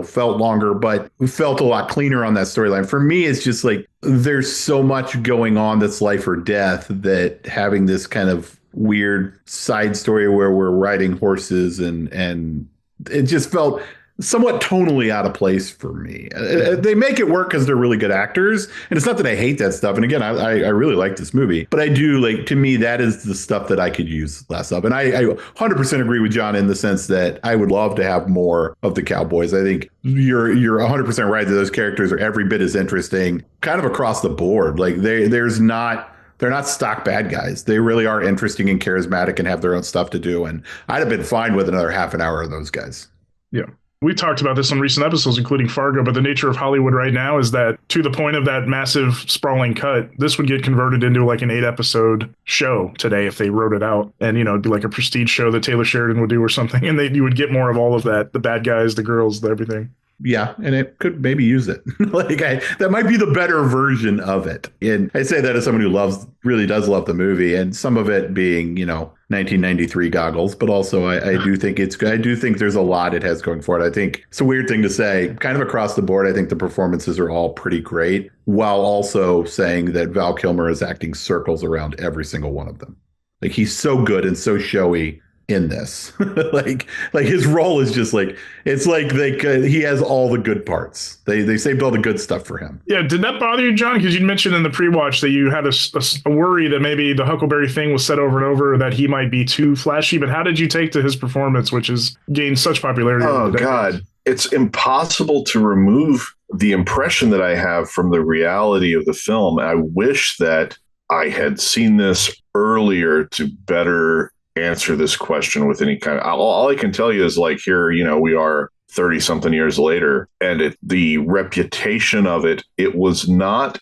felt longer, but felt a lot cleaner on that storyline. For me, it's just like there's so much going on that's life or death that having this kind of weird side story where we're riding horses and it just felt somewhat tonally out of place for me. They make it work because they're really good actors. And it's not that I hate that stuff. And again, I really like this movie. But I do, like, to me, that is the stuff that I could use less of. And I 100% agree with John in the sense that I would love to have more of the Cowboys. I think you're 100% right that those characters are every bit as interesting kind of across the board. Like, they're not stock bad guys. They really are interesting and charismatic and have their own stuff to do. And I'd have been fine with another half an hour of those guys. Yeah. We talked about this on recent episodes, including Fargo, but the nature of Hollywood right now is that to the point of that massive sprawling cut, this would get converted into like an 8-episode show today if they wrote it out. And, it'd be like a prestige show that Taylor Sheridan would do or something. And you would get more of all of that, the bad guys, the girls, everything. Yeah, and it could maybe use it. That might be the better version of it. And I say that as someone who really does love the movie, and some of it being, 1993 goggles, but also I do think it's good. I do think there's a lot it has going for it. I think it's a weird thing to say, kind of across the board. I think the performances are all pretty great, while also saying that Val Kilmer is acting circles around every single one of them. Like, he's so good and so showy in this. like his role is just like, it's like he has all the good parts. They saved all the good stuff for him. Yeah. Did that bother you, John? Because you mentioned in the pre-watch that you had a worry that maybe the Huckleberry thing was said over and over, that he might be too flashy. But how did you take to his performance, which has gained such popularity? Oh, God. It's impossible to remove the impression that I have from the reality of the film. I wish that I had seen this earlier to better answer this question with any kind of, all I can tell you is like, here, we are 30 something years later, and the reputation of it did not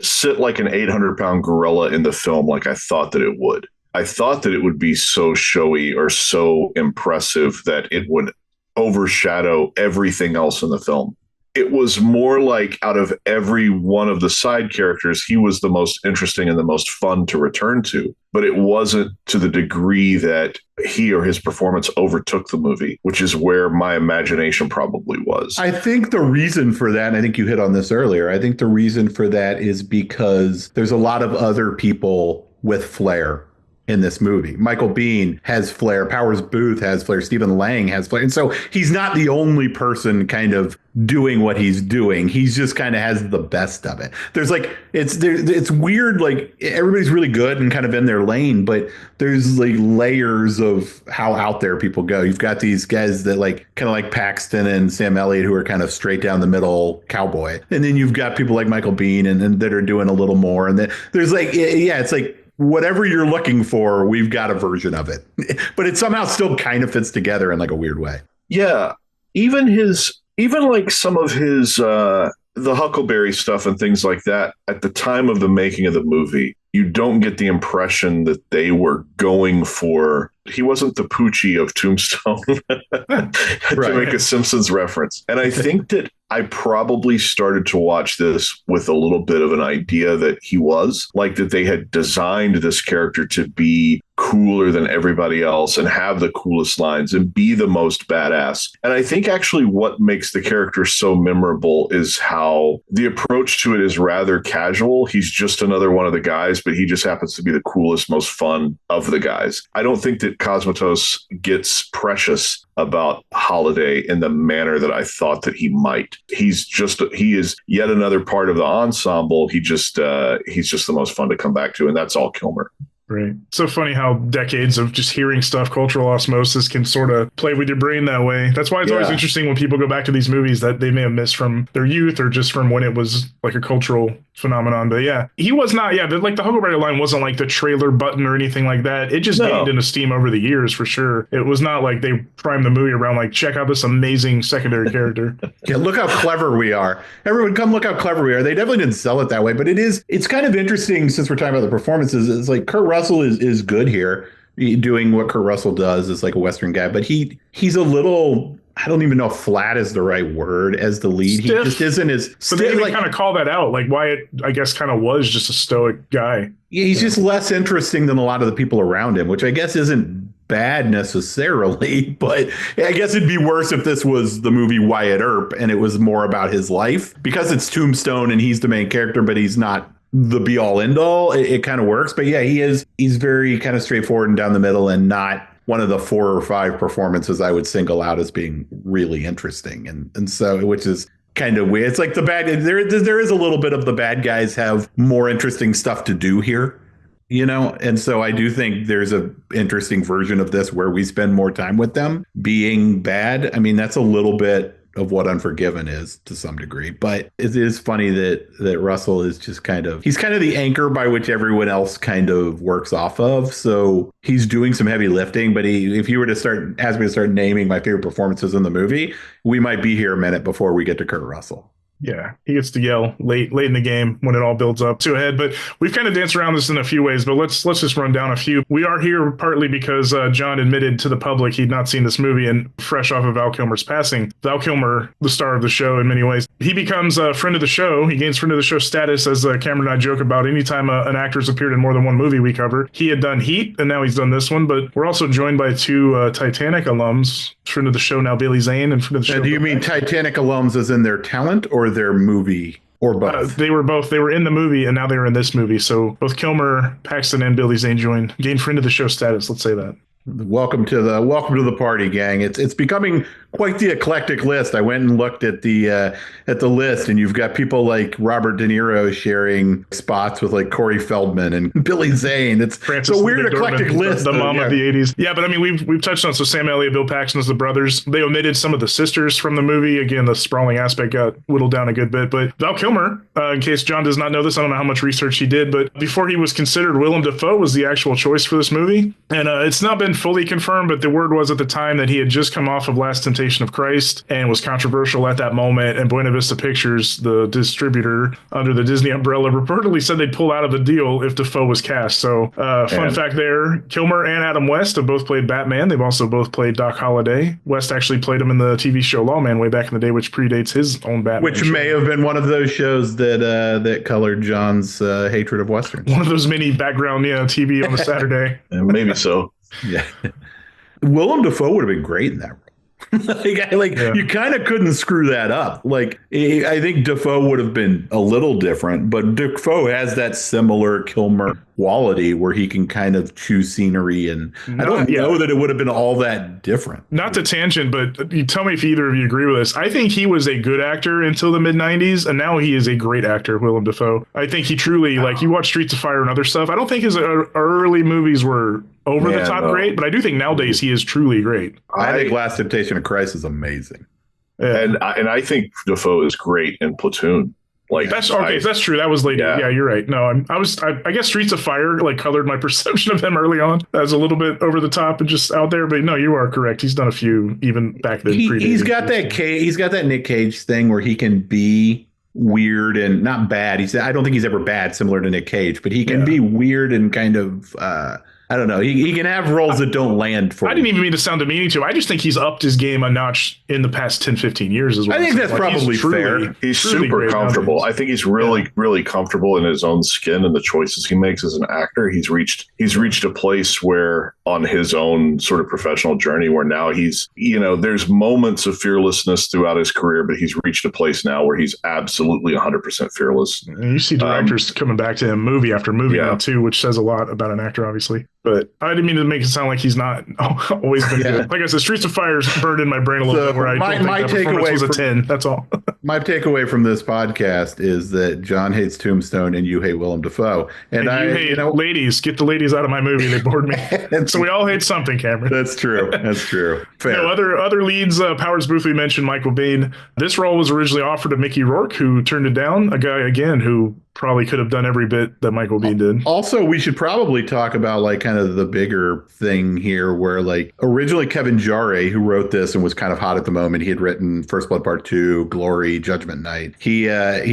sit like an 800-pound gorilla in the film like I thought that it would. I thought that it would be so showy or so impressive that it would overshadow everything else in the film. It was more like, out of every one of the side characters, he was the most interesting and the most fun to return to. But it wasn't to the degree that he or his performance overtook the movie, which is where my imagination probably was. I think the reason for that, and I think you hit on this earlier, I think the reason for that is because there's a lot of other people with flair in this movie. Michael Biehn has flair. Powers Booth has flair. Stephen Lang has flair. And so he's not the only person kind of doing what he's doing. He's just kind of has the best of it. There's like, it's weird. Like, everybody's really good and kind of in their lane, but there's like layers of how out there people go. You've got these guys that like, kind of like Paxton and Sam Elliott, who are kind of straight down the middle cowboy. And then you've got people like Michael Biehn and that are doing a little more. And then there's like, yeah, it's like, whatever you're looking for, we've got a version of it. But it somehow still kind of fits together in like a weird way. Yeah. Even like some of his, the Huckleberry stuff and things like that, at the time of the making of the movie, you don't get the impression that they were going for. He wasn't the Poochie of Tombstone, to make a Simpsons reference. And I think that I probably started to watch this with a little bit of an idea that he was, like, that they had designed this character to be cooler than everybody else and have the coolest lines and be the most badass. And I think actually what makes the character so memorable is how the approach to it is rather casual. He's just another one of the guys, but he just happens to be the coolest, most fun of the guys. I don't think that Cosmatos gets precious about Holiday in the manner that I thought that he might. He is yet another part of the ensemble. He's just the most fun to come back to, and that's all Kilmer. Right. So funny how decades of just hearing stuff, cultural osmosis, can sort of play with your brain that way. That's why it's always interesting when people go back to these movies that they may have missed from their youth or just from when it was like a cultural phenomenon. But yeah, he was not. Yeah, like the Huckleberry line wasn't like the trailer button or anything like that. It just gained into steam over the years for sure. It was not like they primed the movie around like, check out this amazing secondary character. Yeah, look how clever we are. Everyone, come look how clever we are. They definitely didn't sell it that way, but it's kind of interesting since we're talking about the performances. It's like Kurt Russell is good here, doing what Kurt Russell does as like a Western guy, but he's a little, I don't even know if flat is the right word as the lead. Stiff. He just isn't as stiff. But they kind of call that out. Like Wyatt, I guess, kind of was just a stoic guy. Yeah, he's just less interesting than a lot of the people around him, which I guess isn't bad necessarily, but I guess it'd be worse if this was the movie Wyatt Earp and it was more about his life, because it's Tombstone and he's the main character, but he's not the be all end all. It kind of works. But yeah, he's very kind of straightforward and down the middle, and not one of the 4 or 5 performances I would single out as being really interesting. And so, which is kind of weird. It's like the bad, there is a little bit of the bad guys have more interesting stuff to do here, you know? And so I do think there's a interesting version of this where we spend more time with them being bad. I mean, that's a little bit of what Unforgiven is to some degree, but it is funny that Russell is just he's kind of the anchor by which everyone else kind of works off of. So he's doing some heavy lifting, but if you were to ask me to start naming my favorite performances in the movie, we might be here a minute before we get to Kurt Russell. Yeah, he gets to yell late in the game when it all builds up to a head. But we've kind of danced around this in a few ways, but let's just run down a few. We are here partly because John admitted to the public he'd not seen this movie, and fresh off of Val Kilmer's passing. Val Kilmer, the star of the show in many ways, he becomes a friend of the show. He gains friend of the show status, as Cameron and I joke about anytime an actor's appeared in more than one movie we cover. He had done Heat, and now he's done this one, but we're also joined by 2 Titanic alums, friend of the show now, Billy Zane, and friend of the show. And do you mean Titanic alums as in their talent or their movie, or both? They were both. They were in the movie, and now they're in this movie. So both Kilmer, Paxton, and Billy Zane gained friend of the show status. Let's say that. Welcome to the party, gang. It's becoming quite the eclectic list. I went and looked at the list, and you've got people like Robert De Niro sharing spots with like Corey Feldman and Billy Zane. It's a weird eclectic list. The mom of the 80s. Yeah, but I mean, we've touched on, so Sam Elliott, Bill Paxton as the brothers. They omitted some of the sisters from the movie. Again, the sprawling aspect got whittled down a good bit. But Val Kilmer, in case John does not know this, I don't know how much research he did, but before he was considered, Willem Dafoe was the actual choice for this movie. And it's not been fully confirmed, but the word was at the time that he had just come off of Last Temptation of Christ and was controversial at that moment. And Buena Vista Pictures, the distributor under the Disney umbrella, reportedly said they'd pull out of the deal if Dafoe was cast. So fun fact there, Kilmer and Adam West have both played Batman. They've also both played Doc Holliday. West actually played him in the TV show Lawman way back in the day, which predates his own Batman. Which may have been one of those shows that colored John's hatred of Westerns. One of those mini background TV on a Saturday. Maybe so. Yeah. Willem Dafoe would have been great in that role. You kind of couldn't screw that up. Like, I think Dafoe would have been a little different, but Dafoe has that similar Kilmer quality where he can kind of choose scenery, and I don't know that it would have been all that different. Not to tangent, but you tell me if either of you agree with this. I think he was a good actor until the mid-90s, and now he is a great actor, Willem Dafoe. I think he truly, like, you watch Streets of Fire and other stuff, I don't think his early movies were over the top great, but I do think nowadays he is truly great. I think Last Temptation of Christ is amazing. Yeah. And I think Dafoe is great in Platoon. Like, that's okay. That's true. That was later. Yeah, you're right. No, I guess Streets of Fire like colored my perception of him early on as a little bit over the top and just out there. But no, you are correct. He's done a few even back then. He's got that Nick Cage thing where he can be weird and not bad. I don't think he's ever bad, similar to Nick Cage, but he can be weird and kind of I don't know. He can have roles that don't land for I didn't even mean to sound demeaning to him. I just think he's upped his game a notch in the past 10, 15 years as well. I think that's probably fair. He's super comfortable. I think he's really comfortable in his own skin and the choices he makes as an actor. He's reached a place where on his own sort of professional journey where now he's, there's moments of fearlessness throughout his career, but he's reached a place now where he's absolutely 100% fearless. And you see directors coming back to him movie after movie now too, which says a lot about an actor, obviously. But I didn't mean to make it sound like he's not always been good. Like I said, Streets of Fire's burned in my brain a little bit where I don't think that performance was a 10. That's all. My takeaway from this podcast is that John hates Tombstone and you hate Willem Dafoe. And I hate ladies. Get the ladies out of my movie. They bored me. So we all hate something, Cameron. That's true. Fair. Other leads, Powers Booth, we mentioned Michael Biehn. This role was originally offered to Mickey Rourke, who turned it down. A guy, again, who probably could have done every bit that Michael Biehn did. Also, we should probably talk about like kind of the bigger thing here where like originally Kevin Jarre, who wrote this and was kind of hot at the moment, he had written First Blood Part 2, Glory, Judgment Night. He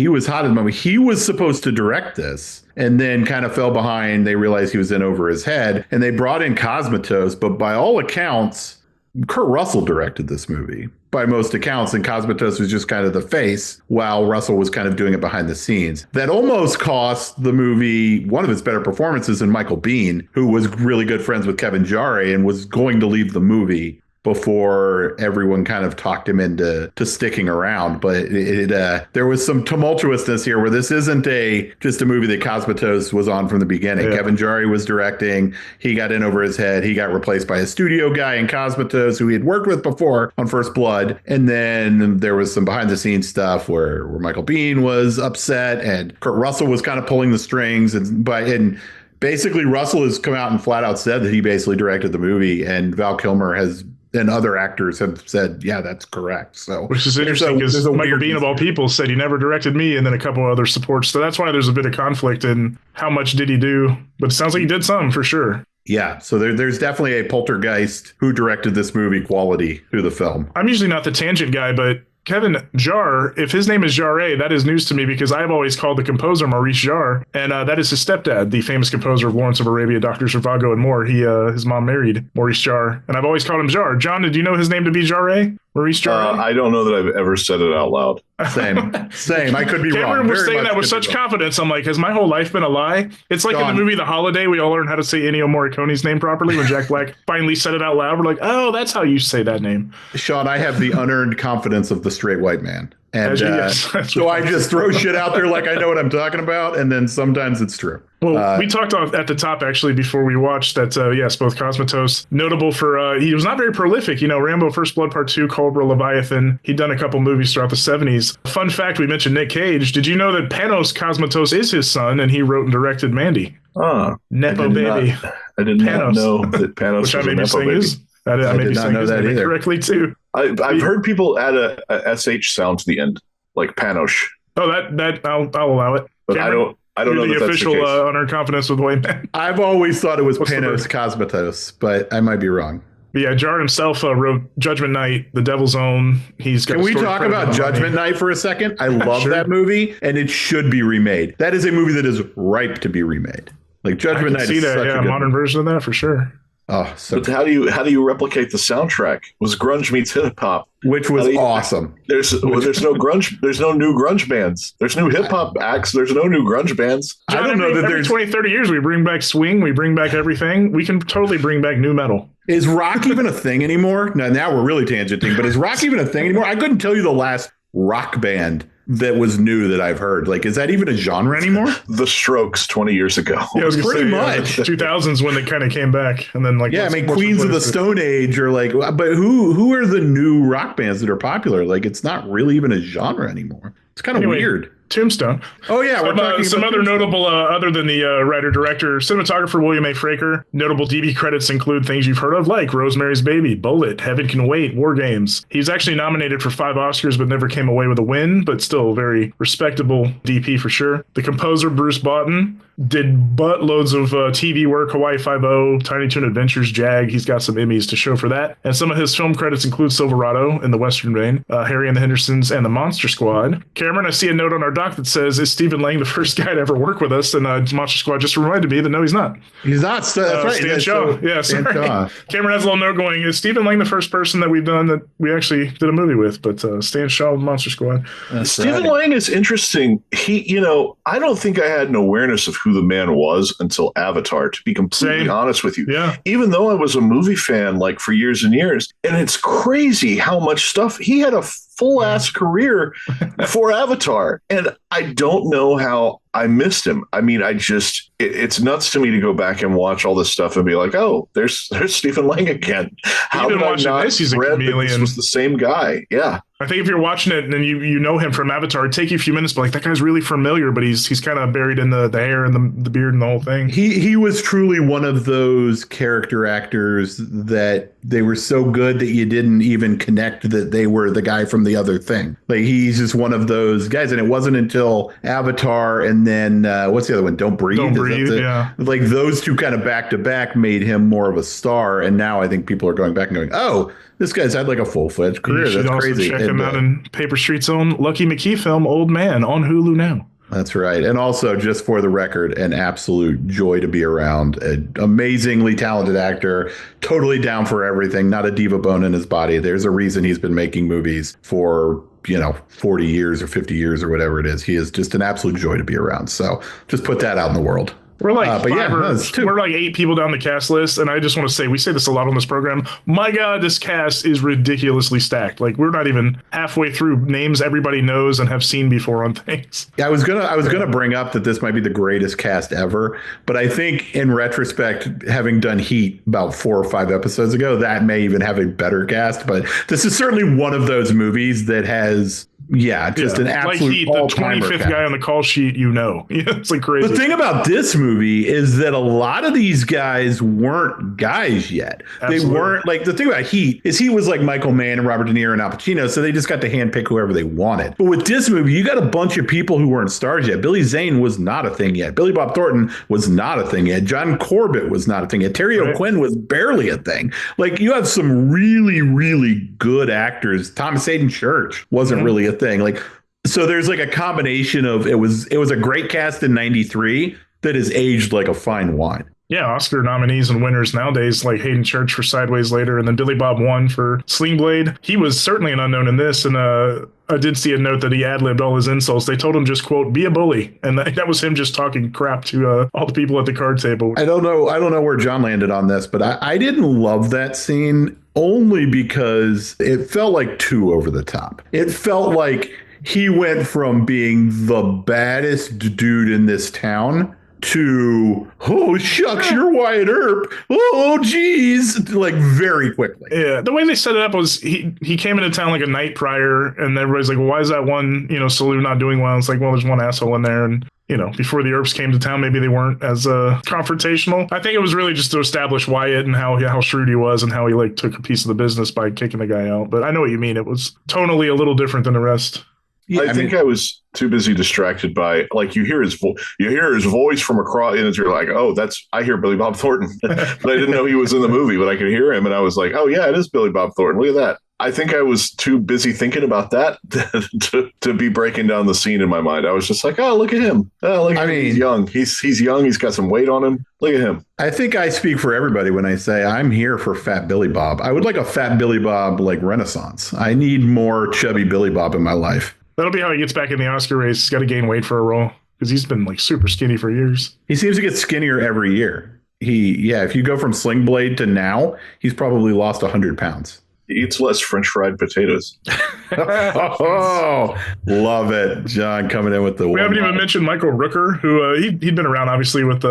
was hot at the moment. He was supposed to direct this and then kind of fell behind. They realized he was in over his head and they brought in Cosmatos, but by all accounts, Kurt Russell directed this movie by most accounts, and Cosmatos was just kind of the face while Russell was kind of doing it behind the scenes. That almost cost the movie one of its better performances in Michael Biehn, who was really good friends with Kevin Jarre and was going to leave the movie before everyone kind of talked him into sticking around. But there was some tumultuousness here where this isn't just a movie that Cosmatos was on from the beginning. Yeah. Kevin Jarre was directing. He got in over his head. He got replaced by a studio guy in Cosmatos who he had worked with before on First Blood. And then there was some behind the scenes stuff where Michael Biehn was upset and Kurt Russell was kind of pulling the strings. And basically Russell has come out and flat out said that he basically directed the movie, and Val Kilmer and other actors have said, yeah, that's correct. So, which is interesting because Michael Biehn, of all people, said he never directed me, and then a couple of other supports. So that's why there's a bit of conflict in how much did he do. But it sounds like he did some for sure. Yeah, so there's definitely a poltergeist who directed this movie quality to the film. I'm usually not the tangent guy, but Kevin Jarre, if his name is Jarre, that is news to me because I've always called the composer Maurice Jarre, and that is his stepdad, the famous composer of Lawrence of Arabia, Dr. Zhivago, and more. His mom married Maurice Jarre, and I've always called him Jarre. John, did you know his name to be Jarre? Maurice Jarre? I don't know that I've ever said it out loud. Same. I could be wrong. Cameron was saying that with such confidence. I'm like, has my whole life been a lie? It's like Shawn. In the movie The Holiday, we all learned how to say Ennio Morricone's name properly when Jack Black finally said it out loud. We're like, oh, that's how you say that name. Shawn, I have the unearned confidence of the straight white man. And so I just throw shit out there like I know what I'm talking about, and then sometimes it's true. Well, we talked at the top, actually, before we watched that, yes, both Cosmatos, notable for, he was not very prolific, Rambo First Blood Part 2, Cobra, Leviathan. He'd done a couple movies throughout the 70s. Fun fact, we mentioned Nick Cage. Did you know that Panos Cosmatos is his son, and he wrote and directed Mandy? Oh. Nepo baby. I did not know that Panos was a Nepo baby. I did not know that either. Correctly, too. I've heard people add a SH sound to the end, like Panosh. Oh, that I'll allow it. But Cameron, I don't know the that official that's the case. Unearned confidence with White Man. I've always thought it was Panos Cosmatos, but I might be wrong. But yeah, Jarre himself wrote Judgment Night, The Devil's Own. Can we talk about Judgment Night for a second? I love that movie, and it should be remade. That is a movie that is ripe to be remade. Like Judgment Night is such a modern version of that for sure. Oh, but how do you replicate the soundtrack? It was grunge meets hip hop, which was awesome. There's no grunge. There's no new grunge bands. There's new hip hop acts. There's no new grunge bands. John, I don't know that every 20, 30 years we bring back swing. We bring back everything. We can totally bring back new metal. Is rock even a thing anymore? Now we're really tangenting, but is rock even a thing anymore? I couldn't tell you the last rock band that was new that I've heard. Like, is that even a genre anymore? The Strokes 20 years ago. Yeah, I was pretty much 2000s when they kind of came back, and then Queens of the Stone Age or like, but who are the new rock bands that are popular? Like, it's not really even a genre anymore. It's kind of weird. Tombstone. Oh yeah, we're talking some about other notable, other than the writer-director, cinematographer William A. Fraker. Notable DB credits include things you've heard of, like Rosemary's Baby, Bullet, Heaven Can Wait, War Games. He's actually nominated for 5 Oscars, but never came away with a win, but still very respectable DP for sure. The composer Bruce Boughton, did buttloads of TV work, Hawaii Five-0, Tiny Toon Adventures, Jag. He's got some Emmys to show for that. And some of his film credits include Silverado in the Western vein, Harry and the Hendersons, and the Monster Squad. Cameron, I see a note on our doc that says, is Stephen Lang the first guy to ever work with us? And Monster Squad just reminded me that no, he's not. He's not. That's right. Stan Shaw. Yeah, sorry. Cameron has a little note going, is Stephen Lang the first person that we've done that we actually did a movie with? But Stan Shaw with Monster Squad. Stephen Lang is interesting. He, I don't think I had an awareness of who the man was until Avatar, to be completely honest with you. Yeah. Even though I was a movie fan like for years and years. And it's crazy how much stuff he had a full ass career before Avatar. And I don't know how I missed him. I mean, it's nuts to me to go back and watch all this stuff and be like, oh, there's Stephen Lang again. How did I not read that this was the same guy? Yeah. I think if you're watching it and then you know him from Avatar, it'd take you a few minutes, but like that guy's really familiar, but he's kind of buried in the hair and the beard and the whole thing. He was truly one of those character actors that they were so good that you didn't even connect that they were the guy from the other thing. Like he's just one of those guys. And it wasn't until Avatar and then what's the other one? Don't Breathe. Yeah. Like those two kind of back to back made him more of a star. And now I think people are going back and going, oh, this guy's had like a full-fledged career. You should That's also crazy. check him out in Paper Street's own Lucky McKee film, Old Man, on Hulu now. That's right. And also, just for the record, an absolute joy to be around. An amazingly talented actor, totally down for everything, not a diva bone in his body. There's a reason he's been making movies for 40 years or 50 years or whatever it is. He is just an absolute joy to be around. So just put that out in the world. We're like we're like 8 people down the cast list, and I just want to say we say this a lot on this program. My God, this cast is ridiculously stacked. Like we're not even halfway through names everybody knows and have seen before on things. Yeah, I was gonna bring up that this might be the greatest cast ever, but I think in retrospect, having done Heat about 4 or 5 episodes ago, that may even have a better cast. But this is certainly one of those movies that has. Yeah, just an absolute like Heat, the 25th guy on the call sheet, it's like crazy. The thing about this movie is that a lot of these guys weren't guys yet. Absolutely. They weren't like the thing about Heat is he was like Michael Mann and Robert De Niro and Al Pacino, so they just got to handpick whoever they wanted. But with this movie, you got a bunch of people who weren't stars yet. Billy Zane was not a thing yet. Billy Bob Thornton was not a thing yet. John Corbett was not a thing yet. Terry O'Quinn was barely a thing. Like you have some really, really good actors. Thomas Hayden Church wasn't really a thing. Like, so there's like a combination of it was a great cast in '93 that has aged like a fine wine. Yeah, Oscar nominees and winners nowadays, like Hayden Church for Sideways Later, and then Billy Bob won for Sling Blade. He was certainly an unknown in this, and I did see a note that he ad-libbed all his insults. They told him just, quote, be a bully, and that was him just talking crap to all the people at the card table. I don't know where John landed on this, but I didn't love that scene only because it felt like too over the top. It felt like he went from being the baddest dude in this town to, oh, shucks, you're Wyatt Earp. Oh, geez. Like very quickly. Yeah. The way they set it up was he came into town like a night prior, and everybody's like, well, why is that one, saloon not doing well? It's like, well, there's one asshole in there. And, before the Earps came to town, maybe they weren't as confrontational. I think it was really just to establish Wyatt and how shrewd he was and how he like took a piece of the business by kicking the guy out. But I know what you mean. It was tonally a little different than the rest. Yeah, I think I was too busy distracted by like you hear his voice from across, and you're like, oh, I hear Billy Bob Thornton, but I didn't know he was in the movie, but I could hear him, and I was like, oh yeah, it is Billy Bob Thornton. Look at that. I think I was too busy thinking about that to be breaking down the scene in my mind. I was just like, oh, look at him. Oh, look at him. He's young. He's young. He's got some weight on him. Look at him. I think I speak for everybody when I say I'm here for Fat Billy Bob. I would like a Fat Billy Bob like renaissance. I need more chubby Billy Bob in my life. That'll be how he gets back in the Oscar race. He's got to gain weight for a role because he's been like super skinny for years. He seems to get skinnier every year. If you go from Sling Blade to now, he's probably lost 100 pounds. He eats less French fried potatoes. Oh, love it. John coming in with the We haven't even mentioned Michael Rooker, who he'd been around obviously with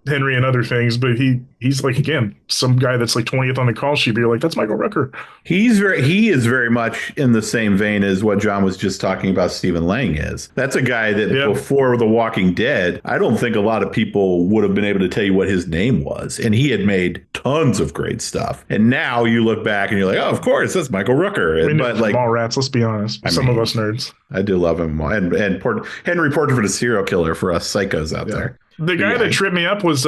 Henry and other things, but he's like, again, some guy that's like 20th on the call sheet, but you're like, that's Michael Rooker. He is very much in the same vein as what John was just talking about Stephen Lang is. That's a guy that before The Walking Dead, I don't think a lot of people would have been able to tell you what his name was. And he had made tons of great stuff. And now you look back and you're like, oh, of course, that's Michael Rooker. But like Mallrats, let's be honest. Some of us nerds. I do love him. And Henry Portrait for the Serial Killer for us psychos out there. The guy that tripped me up was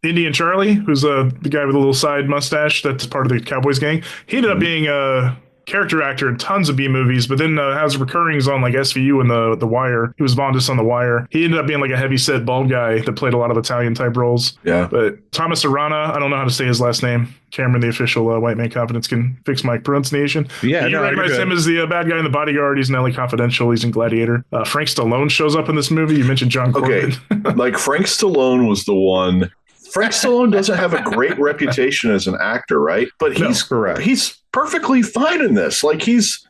Indian Charlie, who's the guy with a little side mustache that's part of the Cowboys gang. He ended up being a character actor in tons of B movies, but then has recurrings on like SVU and the Wire. He was Bondus on the Wire. He ended up being like a heavy set bald guy that played a lot of Italian type roles. Yeah. But Thomas Arana, I don't know how to say his last name. Cameron, the official White Man Confidence, can fix my pronunciation. Yeah, you recognize him as the bad guy in The Bodyguard. He's in LA Confidential. He's in Gladiator. Frank Stallone shows up in this movie. You mentioned John Corbett. Okay, like Frank Stallone was the one. Frank Stallone doesn't have a great reputation as an actor, right? But he's perfectly fine in this. Like he's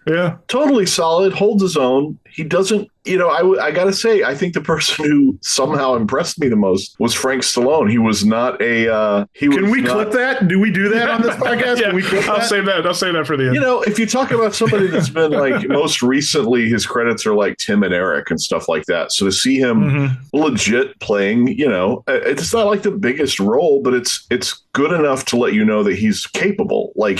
totally solid, holds his own. He doesn't, I got to say, I think the person who somehow impressed me the most was Frank Stallone. He was not a, Can we clip that? Do we do that on this podcast? Yeah, Can we clip that? I'll save that for the end. If you talk about somebody that's been like most recently, his credits are like Tim and Eric and stuff like that. So to see him legit playing, it's not like the biggest role, but it's good enough to let you know that he's capable. Like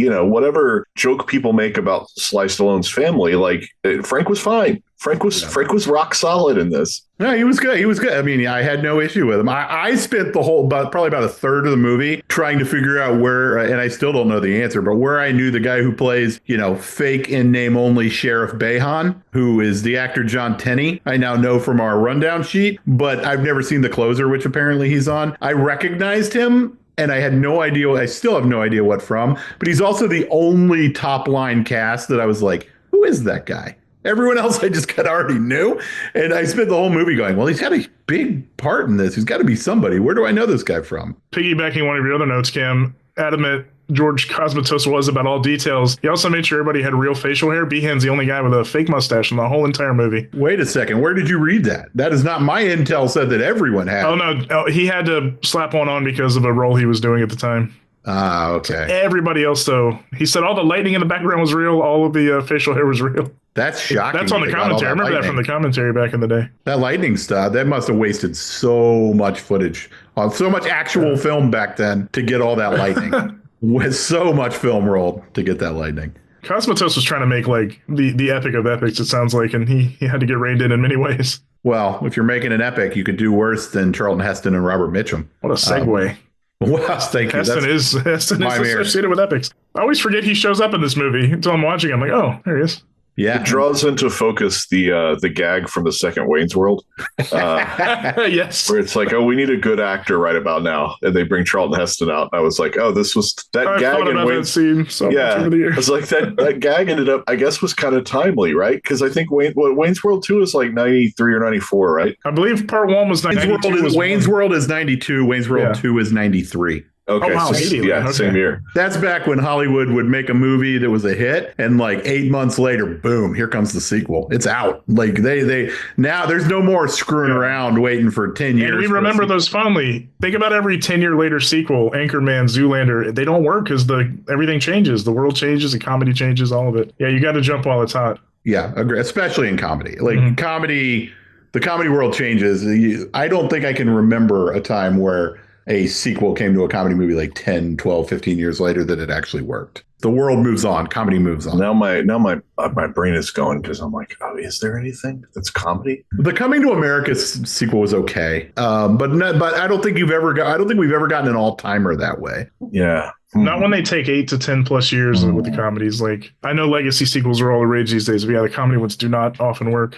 whatever joke people make about Sly Stallone's family, like Frank was fine. Frank was rock solid in this. No, he was good. He was good. I mean, I had no issue with him. I spent the whole, probably about a third of the movie trying to figure out where, and I still don't know the answer, but where I knew the guy who plays, fake in name only Sheriff Behan, who is the actor John Tenney. I now know from our rundown sheet, but I've never seen The Closer, which apparently he's on. I recognized him. And I had no idea. I still have no idea what from. But he's also the only top line cast that I was like, who is that guy? Everyone else I just kind of already knew. And I spent the whole movie going, well, he's got a big part in this. He's got to be somebody. Where do I know this guy from? Piggybacking one of your other notes, Cam, adamant George Cosmatos was about all details. He also made sure everybody had real facial hair. Behan's the only guy with a fake mustache in the whole entire movie. Wait a second. Where did you read that? That is not my intel said that everyone had. Oh, no. He had to slap one on because of a role he was doing at the time. Ah, okay. Everybody else, though, he said all the lightning in the background was real. All of the facial hair was real. That's shocking. That's on the commentary. I remember that from the commentary back in the day. That lightning stuff, that must have wasted so much footage, so much actual film back then to get all that lightning. With so much film rolled to get that lightning. Cosmatos was trying to make like the epic of epics, it sounds like, and he had to get reined in many ways. Well, if you're making an epic, you could do worse than Charlton Heston and Robert Mitchum. What a segue. Well, thank you. Heston is associated with epics. I always forget he shows up in this movie until I'm watching. I'm like, oh, there he is. Yeah, it draws into focus the gag from the second Wayne's World. Yes, where it's like, oh, we need a good actor right about now, and they bring Charlton Heston out. I was like, oh, this was that I've gag in Wayne's scene. So much over the years. I was like that gag ended up, I guess, was kind of timely, right? Because I think Wayne's World 2 is like 93 or 94, right? I believe part 1 was 92. Wayne's World is 92. Wayne's World 2 is 93. Okay, wow, same year. That's back when Hollywood would make a movie that was a hit, and like 8 months later, boom, here comes the sequel. It's out. Like they now there's no more screwing around waiting for 10 years. And we remember those fondly. Think about every 10-year later sequel, Anchorman, Zoolander. They don't work because everything changes. The world changes, the comedy changes, all of it. Yeah, you got to jump while it's hot. Yeah, agree. Especially in comedy. Like comedy, the comedy world changes. I don't think I can remember a time where a sequel came to a comedy movie like 10, 12, 15 years later that it actually worked. The world moves on. Comedy moves on. Now my brain is going because I'm like, oh, is there anything that's comedy? The Coming to America sequel was okay, but I don't think we've ever gotten an all timer that way. Yeah. Not when they take 8 to 10 plus years with the comedies. Like, I know legacy sequels are all the rage these days, but yeah, the comedy ones do not often work.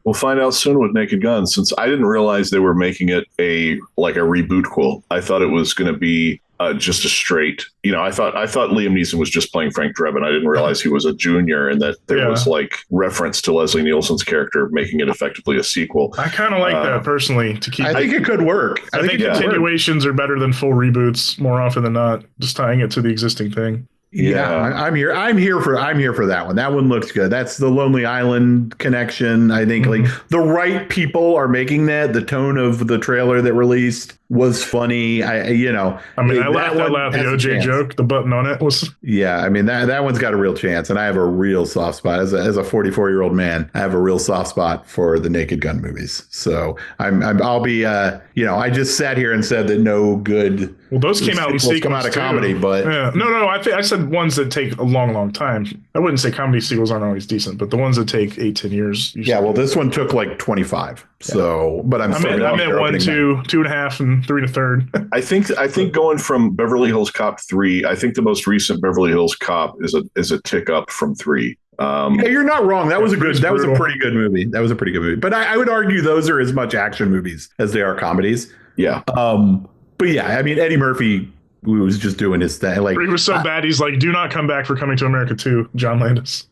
We'll find out soon with Naked Gun, since I didn't realize they were making it a reboot. I thought it was going to be just a straight. I thought Liam Neeson was just playing Frank Drebin. I didn't realize he was a junior, and that there was like reference to Leslie Nielsen's character, making it effectively a sequel. I kind of like that personally. I think it could work. I think continuations are better than full reboots more often than not. Just tying it to the existing thing. Yeah, I'm here for that one. That one looks good. That's the Lonely Island connection. I think like the right people are making that. The tone of the trailer that released was funny. I laughed out loud. The OJ joke, the button on it was. Yeah, I mean that one's got a real chance, and I have a real soft spot as a 44-year-old man. I have a real soft spot for the Naked Gun movies. So I'll be I just sat here and said that no good. Well, those came out in sequence come out of comedy, but no. I said said ones that take a long, long time. I wouldn't say comedy sequels aren't always decent, but the ones that take 8-10 years. Usually. Yeah, well, this one took like 25. So, but I meant 1, 2, 2.5, and 3 1/3. I think going from Beverly Hills Cop 3, I think the most recent Beverly Hills Cop is a tick up from 3. Yeah, you're not wrong. That was a pretty good movie. But I would argue those are as much action movies as they are comedies. Yeah. But yeah, I mean, Eddie Murphy was just doing his thing. Like, he was so bad, he's like, do not come back for Coming to America 2, John Landis.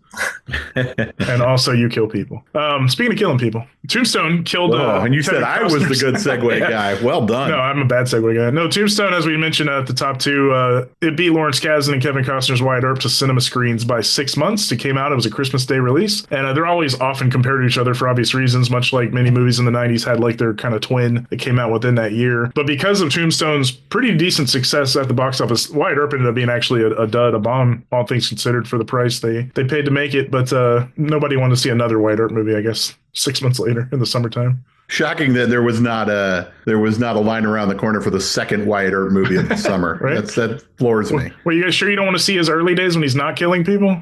And also, you kill people. Speaking of killing people, Tombstone killed. And you said I was the good segue guy. Well done. No, I'm a bad segue guy. No, Tombstone, as we mentioned at the top two, it beat Lawrence Kasdan and Kevin Costner's Wyatt Earp to cinema screens by 6 months. It came out. It was a Christmas Day release, and they're always often compared to each other for obvious reasons. Much like many movies in the '90s had like their kind of twin that came out within that year. But because of Tombstone's pretty decent success at the box office, Wyatt Earp ended up being actually a dud, a bomb, all things considered, for the price they paid to make it. But nobody wanted to see another Wyatt Earp movie, I guess, 6 months later in the summertime. Shocking that there was not a line around the corner for the second Wyatt Earp movie of the summer. Right? That floors me. Well, you guys sure you don't want to see his early days when he's not killing people?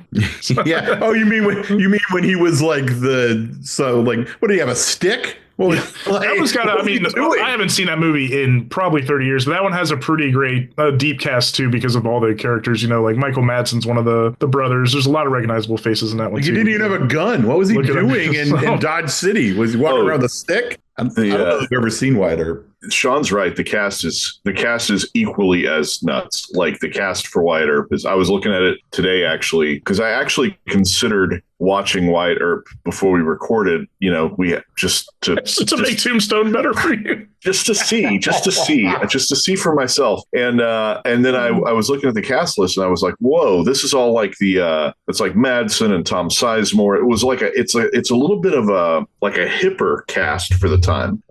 Yeah. Oh, you mean when he was like what do you have, a stick? Well, that one's got. I haven't seen that movie in probably 30 years, but that one has a pretty great deep cast too because of all the characters. You know, like Michael Madsen's one of the brothers. There's a lot of recognizable faces in that one. He didn't even have a gun. What was he doing in Dodge City? Was he walking around with a stick? I don't know if I've ever seen Wyatt Earp. Sean's right. The cast is equally as nuts. Like the cast for Wyatt Earp is. I was looking at it today actually because I actually considered watching Wyatt Earp before we recorded. You know, we just to make Tombstone better for you. Just to see for myself. And then I was looking at the cast list and I was like, whoa, this is all like it's like Madsen and Tom Sizemore. It was like it's a little bit of a hipper cast for the time.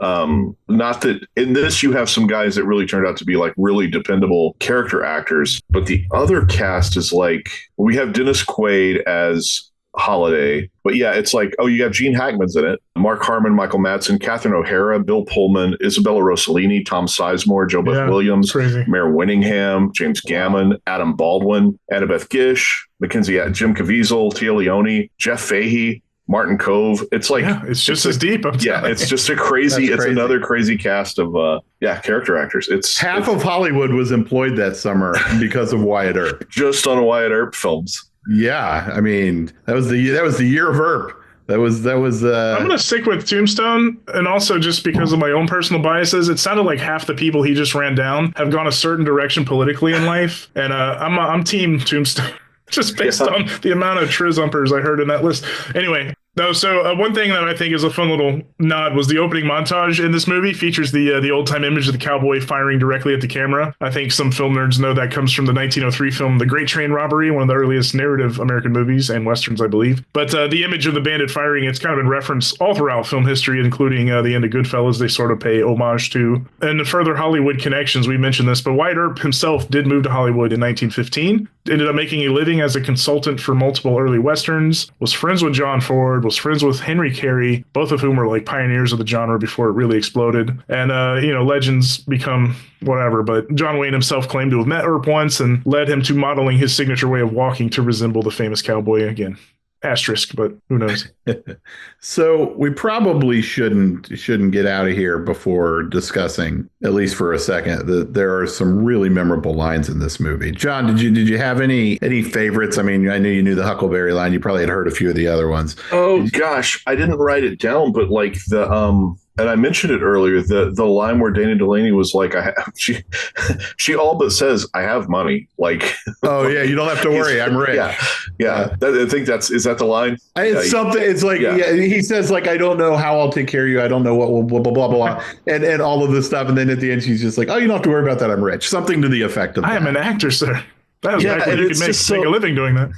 Not that in this you have some guys that really turned out to be like really dependable character actors, but the other cast is like, we have Dennis Quaid as Holiday, but yeah, it's like, oh, you have Gene Hackman's in it, Mark Harmon, Michael Madsen, Catherine O'Hara, Bill Pullman, Isabella Rossellini, Tom Sizemore, Joe Beth Williams, Mayor Winningham, James Gammon, Adam Baldwin, Annabeth Gish, Jim Caviezel, Tia Leone, Jeff Fahey, Martin Cove. It's like it's just as deep. It's just a crazy. It's another crazy cast of character actors. It's half of Hollywood was employed that summer because of Wyatt Earp. Just on Wyatt Earp films. Yeah, I mean that was the year of Earp. That was. I'm going to stick with Tombstone, and also just because of my own personal biases, it sounded like half the people he just ran down have gone a certain direction politically in life, and I'm team Tombstone. Just based on the amount of trizumpers I heard in that list. Anyway, one thing that I think is a fun little nod was the opening montage in this movie features the old-time image of the cowboy firing directly at the camera. I think some film nerds know that comes from the 1903 film The Great Train Robbery, one of the earliest narrative American movies and westerns, I believe. But the image of the bandit firing, it's kind of been referenced all throughout film history, including the end of Goodfellas, they sort of pay homage to. And the further Hollywood connections, we mentioned this, but Wyatt Earp himself did move to Hollywood in 1915, ended up making a living as a consultant for multiple early westerns, was friends with John Ford, was friends with Henry Carey, both of whom were like pioneers of the genre before it really exploded. And, legends become whatever, but John Wayne himself claimed to have met Earp once and led him to modeling his signature way of walking to resemble the famous cowboy again. Asterisk, but who knows? So we probably shouldn't get out of here before discussing, at least for a second, that there are some really memorable lines in this movie. John, did you have any favorites? I mean, I knew you knew the Huckleberry line. You probably had heard a few of the other ones. Oh gosh, I didn't write it down, but like and I mentioned it earlier, the line where Dana Delaney was like, she all but says, I have money. Like, oh yeah, you don't have to worry, I'm rich. Yeah. I think is that the line? It's something. It's like he says like, I don't know how I'll take care of you. I don't know what will blah blah blah blah, and all of this stuff. And then at the end, she's just like, oh, you don't have to worry about that. I'm rich. Something to the effect of I am an actor, sir. That was back when you could make a living doing that.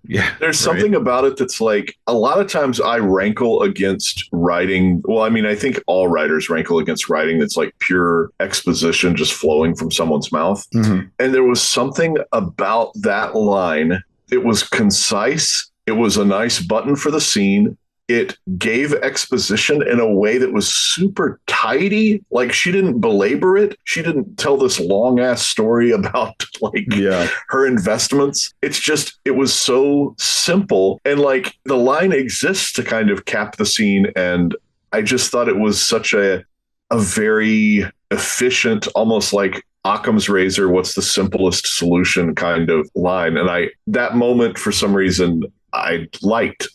Yeah, there's something about it that's like a lot of times I rankle against writing. Well, I mean, I think all writers rankle against writing that's like pure exposition just flowing from someone's mouth. Mm-hmm. And there was something about that line. It was concise. It was a nice button for the scene. It gave exposition in a way that was super tidy. Like she didn't belabor it. She didn't tell this long ass story about like her investments. It was so simple. And like the line exists to kind of cap the scene. And I just thought it was such a very efficient, almost like Occam's razor, what's the simplest solution kind of line. And that moment, for some reason, I liked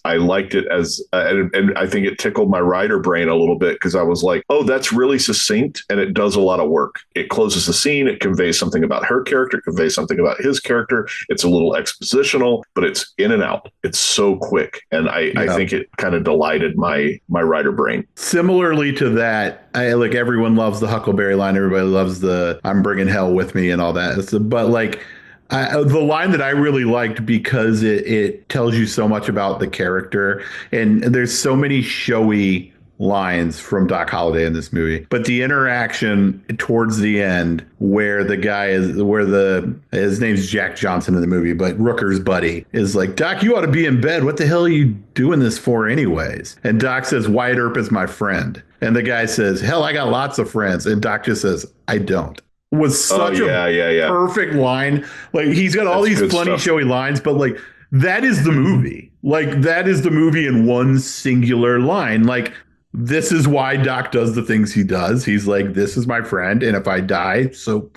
it as, and I think it tickled my writer brain a little bit, because I was like, oh, that's really succinct and it does a lot of work. It closes the scene. It conveys something about her character, conveys something about his character. It's a little expositional, but it's in and out. It's so quick. And I think it kind of delighted my writer brain. Similarly to that, like everyone loves the Huckleberry line. Everybody loves the I'm bringing hell with me and all that. But like, the line that I really liked, because it tells you so much about the character, and there's so many showy lines from Doc Holliday in this movie, but the interaction towards the end where the guy his name's Jack Johnson in the movie, but Rooker's buddy is like, Doc, you ought to be in bed. What the hell are you doing this for anyways? And Doc says, Wyatt Earp is my friend. And the guy says, hell, I got lots of friends. And Doc just says, I don't. Was such a perfect line. Like, he's got all these funny, showy lines, but like, that is the movie. Like, that is the movie in one singular line. Like, this is why Doc does the things he does. He's like, this is my friend, and if I die, so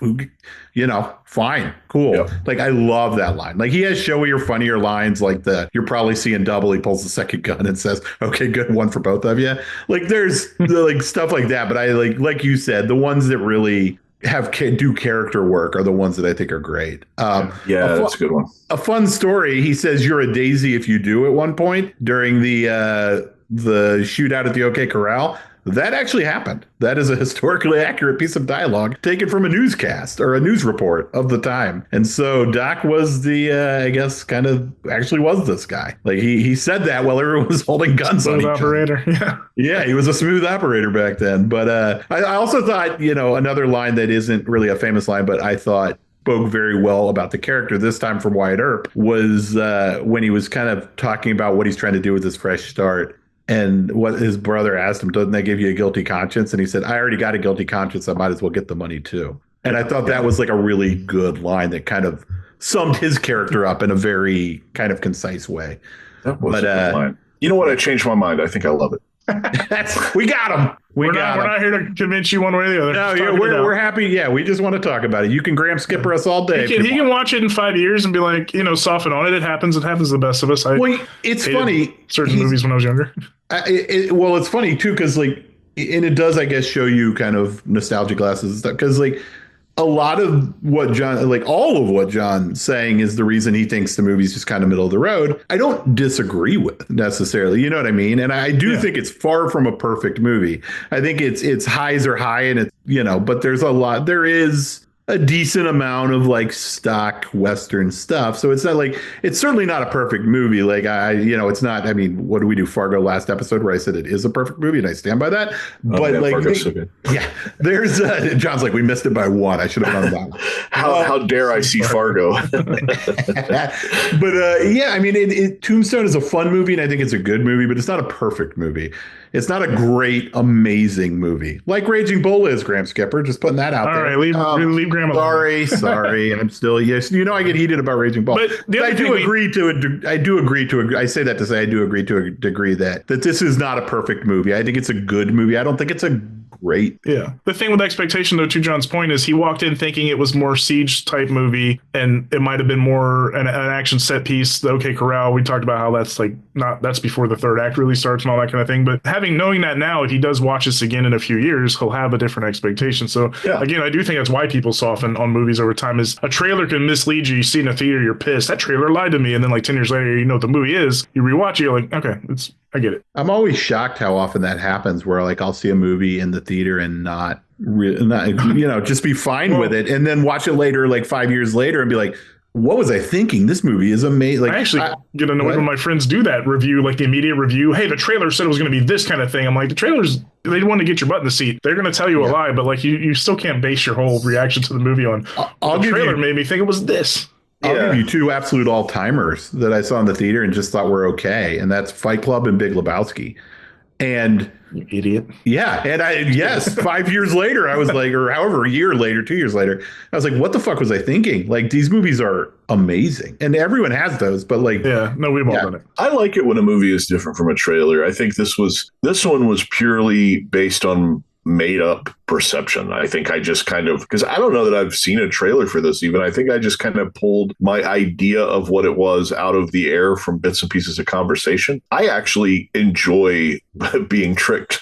fine, cool. Yep. Like, I love that line. Like, he has showier, funnier lines, like you're probably seeing double. He pulls the second gun and says, okay, good, one for both of you. Like, there's like stuff like that. But I like you said, the ones that really do character work are the ones that I think are great. That's a good one. A fun story. He says you're a daisy if you do at one point during the shootout at the OK Corral. That actually happened. That is a historically accurate piece of dialogue taken from a newscast or a news report of the time. And so Doc was the, I guess, kind of actually was this guy. Like, he said that while everyone was holding guns on each operator. other. Yeah, he was a smooth operator back then. But I also thought, another line that isn't really a famous line, but I thought spoke very well about the character, this time from Wyatt Earp, was when he was kind of talking about what he's trying to do with his fresh start. And what his brother asked him, doesn't that give you a guilty conscience? And he said, I already got a guilty conscience. I might as well get the money too. And I thought that was like a really good line that kind of summed his character up in a very kind of concise way. That was a good line. You know what? I changed my mind. I think I love it. We got him. We're not here to convince you one way or the other. No, we're happy. Yeah, we just want to talk about it. You can Graham Skipper us all day. He can watch it in 5 years and be like, soften on it. It happens. It happens to the best of us. It's funny. Certain movies when I was younger. It's funny too, because and it does, I guess, show you kind of nostalgia glasses and stuff. Because a lot of what John, all of what John's saying is the reason he thinks the movie's just kind of middle of the road. I don't disagree with necessarily. You know what I mean? And I do think it's far from a perfect movie. I think its highs are high, and but there is a decent amount of stock Western stuff. So it's not it's certainly not a perfect movie. It's not, what do we do? Fargo last episode where I said it is a perfect movie, and I stand by that. But Fargo's so good. Yeah, there's John's we missed it by one. I should have known that. How dare I see Fargo? But Tombstone is a fun movie, and I think it's a good movie, but it's not a perfect movie. It's not a great, amazing movie like Raging Bull is, Graham Skipper. Just putting that out there. All right, leave Graham alone. Sorry. I'm still, yes. I get heated about Raging Bull. But I do agree to, I say that to say I do agree to a degree that this is not a perfect movie. I think it's a good movie. I don't think it's a great. Yeah. The thing with expectation, though, to John's point, is he walked in thinking it was more siege type movie, and it might have been more an action set piece. The OK Corral, we talked about how that's before the third act really starts and all that kind of thing. But knowing that now, if he does watch this again in a few years, he'll have a different expectation. So again, I do think that's why people soften on movies over time. Is a trailer can mislead you. You see in a theater, you're pissed. That trailer lied to me, and then 10 years later, you know what the movie is. You rewatch it, you're like, okay, I get it. I'm always shocked how often that happens, where I'll see a movie in the theater and not just be fine with it, and then watch it later, 5 years later, and be like, what was I thinking? This movie is amazing. I actually get annoyed when my friends do that review, the immediate review. Hey, the trailer said it was going to be this kind of thing. I'm like, the trailers, they want to get your butt in the seat. They're going to tell you a lie, but you still can't base your whole reaction to the movie on the trailer made me think it was this. I'll give you two absolute all-timers that I saw in the theater and just thought were okay, and that's Fight Club and Big Lebowski. And You idiot. Yeah. And yes, 5 years later, I was like, or however, a year later, 2 years later, I was like, what the fuck was I thinking? Like, these movies are amazing. And everyone has those, but like, yeah, no, we've all done it. I like it when a movie is different from a trailer. I think this one was purely based on made up perception. I think I just kind of, because I don't know that I've seen a trailer for this even. I think I just kind of pulled my idea of what it was out of the air from bits and pieces of conversation. I actually enjoy being tricked.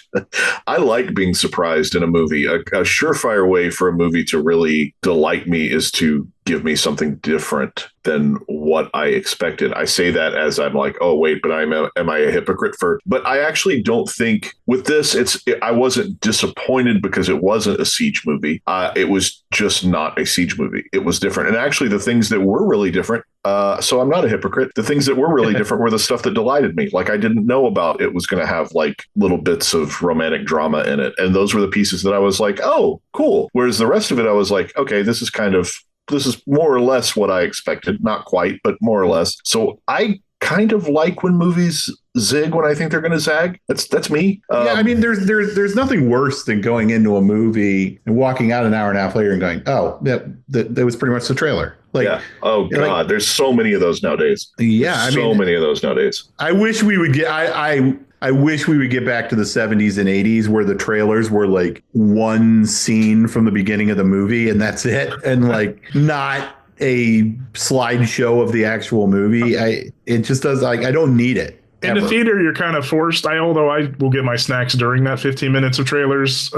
I like being surprised in a movie. A surefire way for a movie to really delight me is to give me something different than what I expected. I say that as I'm like, oh wait, but am I a hypocrite for? But I actually don't think with this, I wasn't disappointed because it wasn't a siege movie. It was just not a siege movie. It was different, and actually the things that were really different. So I'm not a hypocrite. The things that were really different were the stuff that delighted me. Like I didn't know about it was going to have like little bits of romantic drama in it, and those were the pieces that I was like, oh, cool. Whereas the rest of it, I was like, okay, this is more or less what I expected. Not quite, but more or less. So I kind of like when movies zig when I think they're going to zag. That's me. Yeah, I mean, there's nothing worse than going into a movie and walking out an hour and a half later and going, oh, that was pretty much the trailer. Like, yeah. Oh God, like, there's so many of those nowadays. Yeah, many of those nowadays. I wish we would get. I wish we would get back to the 70s and 80s where the trailers were like one scene from the beginning of the movie and that's it, and like not a slideshow of the actual movie. It just does, like, I don't need it. In the theater, you're kind of forced. Although I will get my snacks during that 15 minutes of trailers.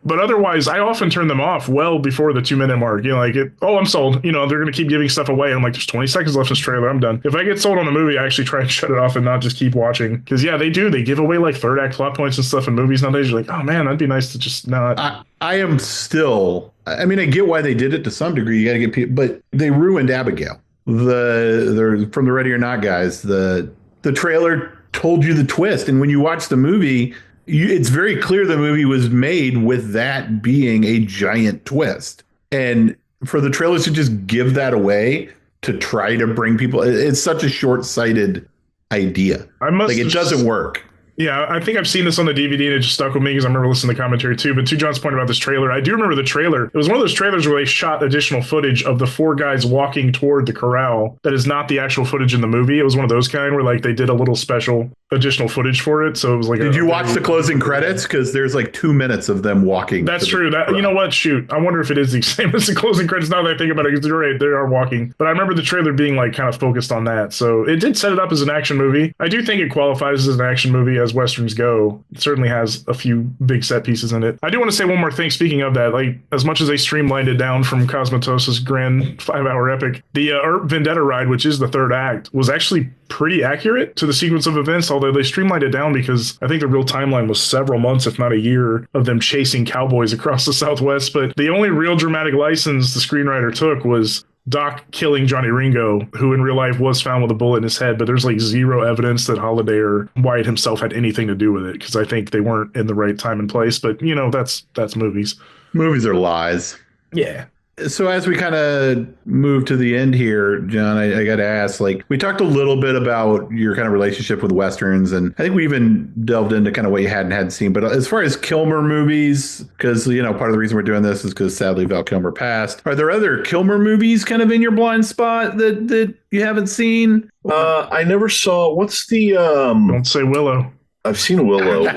But otherwise, I often turn them off well before the 2-minute mark. You know, like, I'm sold. You know, they're going to keep giving stuff away. And I'm like, there's 20 seconds left in this trailer. I'm done. If I get sold on a movie, I actually try and shut it off and not just keep watching. Because, yeah, they do. They give away like third act plot points and stuff in movies nowadays. You're like, oh, man, that'd be nice to just not. I am still. I mean, I get why they did it to some degree. You got to get people. But they ruined Abigail. The from the Ready or Not guys, the trailer told you the twist. And when you watch the movie, it's very clear the movie was made with that being a giant twist. And for the trailers to just give that away to try to bring people, it's such a short-sighted idea. It doesn't work. Yeah, I think I've seen this on the DVD and it just stuck with me because I remember listening to the commentary too. But to John's point about this trailer, I do remember the trailer. It was one of those trailers where they shot additional footage of the 4 guys walking toward the corral that is not the actual footage in the movie. It was one of those kind where like they did a little special additional footage for it. So it was like, did you watch the closing credits? Because there's like 2 minutes of them walking. That's true. You know what? Shoot, I wonder if it is the same as the closing credits now that I think about it. Because you're right, they are walking. But I remember the trailer being like kind of focused on that. So it did set it up as an action movie. I do think it qualifies as an action movie as Westerns go. It certainly has a few big set pieces in it. I do want to say one more thing. Speaking of that, like as much as they streamlined it down from Cosmatos' grand 5-hour epic, the Vendetta ride, which is the third act, was actually pretty accurate to the sequence of events, although they streamlined it down because I think the real timeline was several months, if not a year, of them chasing cowboys across the Southwest. But the only real dramatic license the screenwriter took was Doc killing Johnny Ringo, who in real life was found with a bullet in his head, but there's like zero evidence that Holiday or Wyatt himself had anything to do with it, because I think they weren't in the right time and place. But, you know, that's movies. Movies are lies. Yeah. So as we kind of move to the end here, John, I got to ask, like, we talked a little bit about your kind of relationship with Westerns, and I think we even delved into kind of what you hadn't seen. But as far as Kilmer movies, because, you know, part of the reason we're doing this is because sadly Val Kilmer passed. Are there other Kilmer movies kind of in your blind spot that you haven't seen? I never saw, what's the... Don't say Willow. I've seen Willow.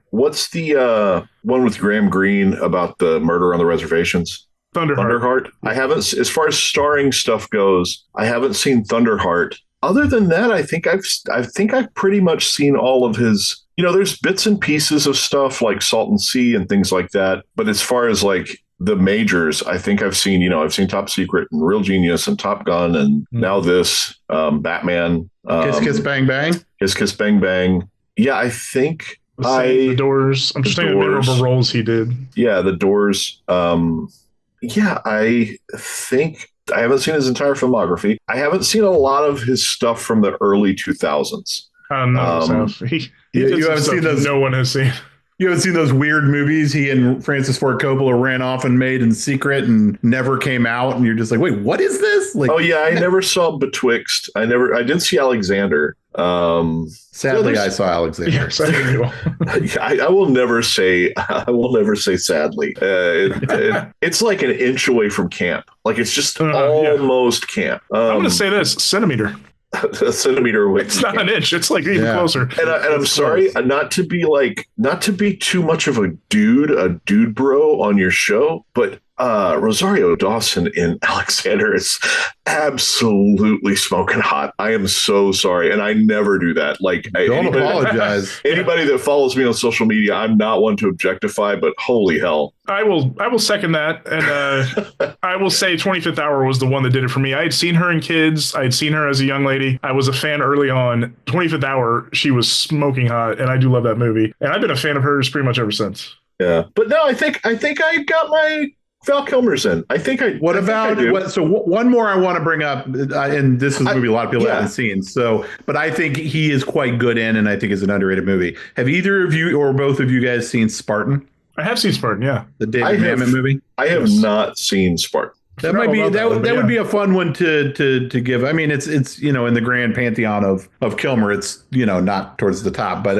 What's the one with Graham Greene about the murder on the reservations? Thunderheart. I haven't, as far as starring stuff goes, I haven't seen Thunderheart. Other than that, I think I've pretty much seen all of his. You know, there's bits and pieces of stuff like Salt and Sea and things like that. But as far as like the majors, I think I've seen Top Secret and Real Genius and Top Gun and now this Batman. Kiss Kiss Bang Bang. Kiss Kiss Bang Bang. Yeah, I think The Doors. I'm just thinking of the memorable roles he did. Yeah, The Doors. Yeah, I think I haven't seen his entire filmography. I haven't seen a lot of his stuff from the early 2000s. You haven't seen those. No one has seen. You haven't seen those weird movies he and Francis Ford Coppola ran off and made in secret and never came out, and you're just like, wait, what is this? Like, oh yeah, I never saw Betwixt. I did see Alexander. Sadly, I saw Alexander. Yes, I think you will. I will never say. I will never say. Sadly, it's like an inch away from camp. Like it's just almost camp. I'm going to say this: centimeter. A centimeter away. It's not an inch. It's like even closer. And I'm sorry, not to be too much of a dude bro on your show, but Rosario Dawson in Alexander is absolutely smoking hot. I am so sorry, and I never do that. Like, don't apologize. Anybody that follows me on social media, I'm not one to objectify, but holy hell. I will second that, and I will say 25th Hour was the one that did it for me. I had seen her in Kids. I had seen her as a young lady. I was a fan early on. 25th Hour, she was smoking hot, and I do love that movie. And I've been a fan of hers pretty much ever since. Yeah, but no, I think I got my Val Kilmer's in. I think I. What about one more I want to bring up, and this is a movie a lot of people haven't seen. So, but I think he is quite good in, and I think is an underrated movie. Have either of you or both of you guys seen Spartan? I have seen Spartan. Yeah, the David Mamet movie. I have not seen Spartan. That might be that would be a fun one to give. I mean, it's in the grand pantheon of Kilmer, it's not towards the top, but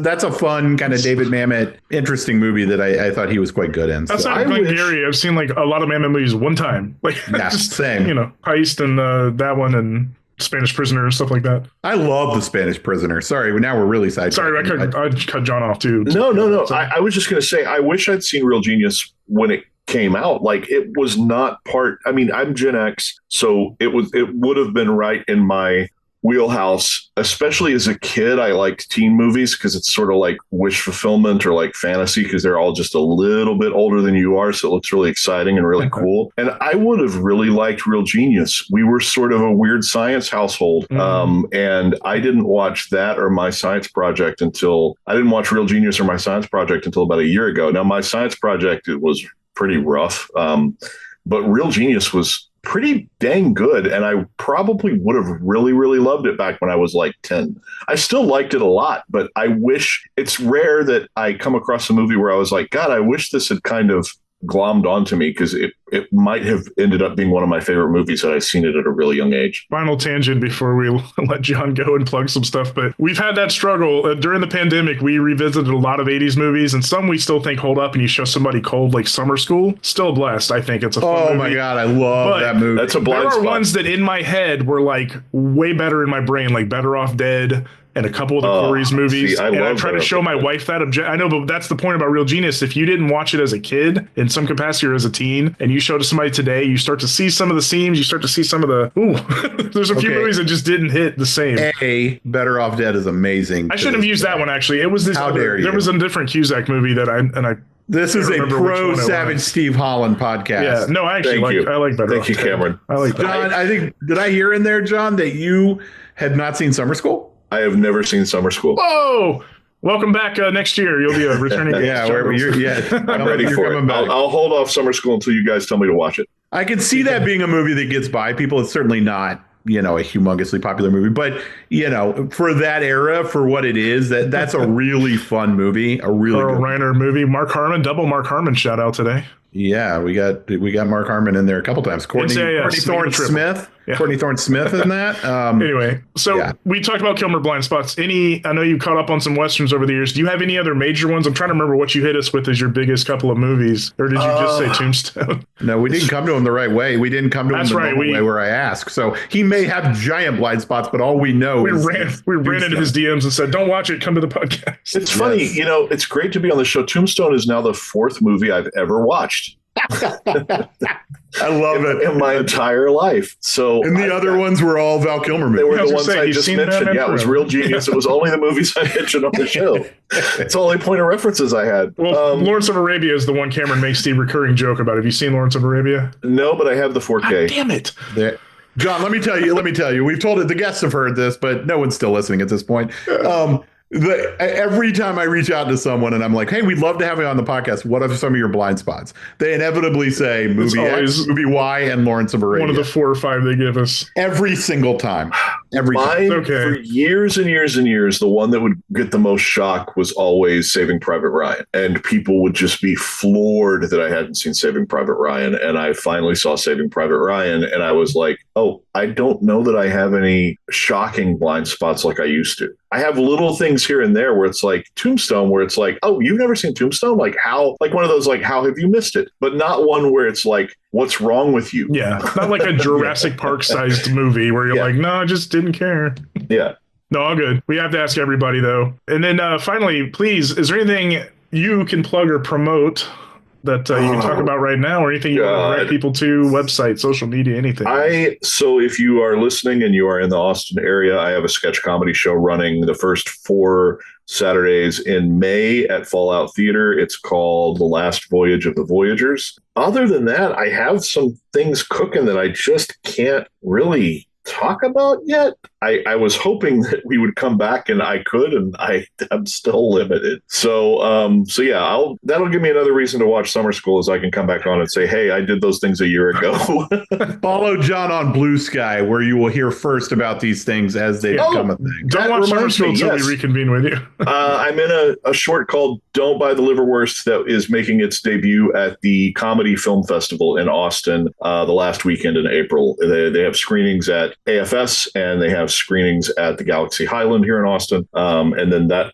that's a fun kind of David Mamet interesting movie that I thought he was quite good in. That's not Gary. I've seen like a lot of Mamet movies one time, like same. Heist and that one and Spanish Prisoner and stuff like that. I love The Spanish Prisoner. Sorry, now we're really sidetracked. Sorry, I cut John off too. No. I was just going to say, I wish I'd seen Real Genius when it came out. Like it was not part. I mean, I'm Gen X, so it would have been right in my wheelhouse. Especially as a kid, I liked teen movies because it's sort of like wish fulfillment or like fantasy because they're all just a little bit older than you are, so it looks really exciting and really cool. And I would have really liked Real Genius. We were sort of a weird science household, and I didn't watch that or My Science Project I didn't watch Real Genius or My Science Project until about a year ago. Now, My Science Project, it was pretty rough, but Real Genius was pretty dang good, and I probably would have really, really loved it back when I was like 10. I still liked it a lot, but I wish it's rare that I come across a movie where I was like, God, I wish this had kind of glommed onto me because it might have ended up being one of my favorite movies had I seen it at a really young age. Final tangent before we let John go and plug some stuff, but we've had that struggle during the pandemic. We revisited a lot of 80s movies, and some we still think hold up, and you show somebody cold like Summer School, still blessed. I think it's a fun movie. My God, I love that movie. That's a blind spot. There are ones that in my head were like way better in my brain, like Better Off Dead and a couple of the Corey's movies. I try to show my wife that. I know, but that's the point about Real Genius. If you didn't watch it as a kid in some capacity or as a teen, and you show it to somebody today, you start to see some of the seams. You start to see some of the, there's a few movies that just didn't hit the same. Better Off Dead is amazing. I shouldn't have used that one, actually. It was this. There was a different Cusack movie that I This is a pro Savage Steve Holland podcast. Yeah, no, I actually I like Better Off Dead. Thank you, Cameron. I like that. John, did I hear in there, John, that you had not seen Summer School? I have never seen Summer School. Whoa! Welcome back next year. You'll be a returning. I'm ready for it. I'll hold off Summer School until you guys tell me to watch it. I can see that being a movie that gets by people. It's certainly not, a humongously popular movie, but for that era, for what it is, that's a really fun movie. A really Carl Reiner movie. Mark Harmon, double Mark Harmon shout out today. Yeah, we got Mark Harmon in there a couple times. Courtney Thorne-Smith. Yeah. Courtney Thorne-Smith in that. Anyway, we talked about Kilmer blind spots. I know you caught up on some Westerns over the years. Do you have any other major ones? I'm trying to remember what you hit us with as your biggest couple of movies. Or did you just say Tombstone? No, we didn't come to him the right way. We didn't come to him the right way where I asked. So he may have giant blind spots, but all we know is we ran into his DMs and said, don't watch it, come to the podcast. It's funny, it's great to be on the show. Tombstone is now the 4th movie I've ever watched. I love it in my entire life. So, and the other ones were all Val Kilmer movies. They were the ones I just mentioned. Yeah, it was Real Genius. It was only the movies I mentioned on the show. It's the only point of references I had. Well, Lawrence of Arabia is the one Cameron makes the recurring joke about. Have you seen Lawrence of Arabia? No, but I have the 4K. God damn it. John, let me tell you. We've told it. The guests have heard this, but no one's still listening at this point. Every time I reach out to someone and I'm like, hey, we'd love to have you on the podcast. What are some of your blind spots? They inevitably say movie X, movie Y, and Lawrence of Arabia. One of the 4 or 5 they give us. Every single time. For years and years and years, the one that would get the most shock was always Saving Private Ryan. And people would just be floored that I hadn't seen Saving Private Ryan. And I finally saw Saving Private Ryan. And I was like, oh, I don't know that I have any shocking blind spots like I used to. I have little things here and there where it's like Tombstone, where it's like, oh, you've never seen Tombstone? Like how, like one of those, like, how have you missed it? But not one where it's like, what's wrong with you? Yeah. Not like a Jurassic Park sized movie where you're like, no, I just didn't care. Yeah. No, all good. We have to ask everybody though. And then finally, please, is there anything you can plug or promote that you can talk about right now, or anything you want to direct people to, website, social media, anything? So if you are listening and you are in the Austin area, I have a sketch comedy show running the first 4 Saturdays in May at Fallout Theater. It's called The Last Voyage of the Voyagers. Other than that, I have some things cooking that I just can't really talk about yet. I was hoping that we would come back and I could, and I'm still limited. So yeah, that'll give me another reason to watch Summer School, as I can come back on and say, hey, I did those things a year ago. Follow John on Blue Sky, where you will hear first about these things as they become a thing. Don't watch Summer School until we reconvene with you. I'm in a short called Don't Buy the Liverwurst that is making its debut at the Comedy Film Festival in Austin the last weekend in April. They have screenings at AFS, and they have screenings at the Galaxy Highland here in Austin. And then that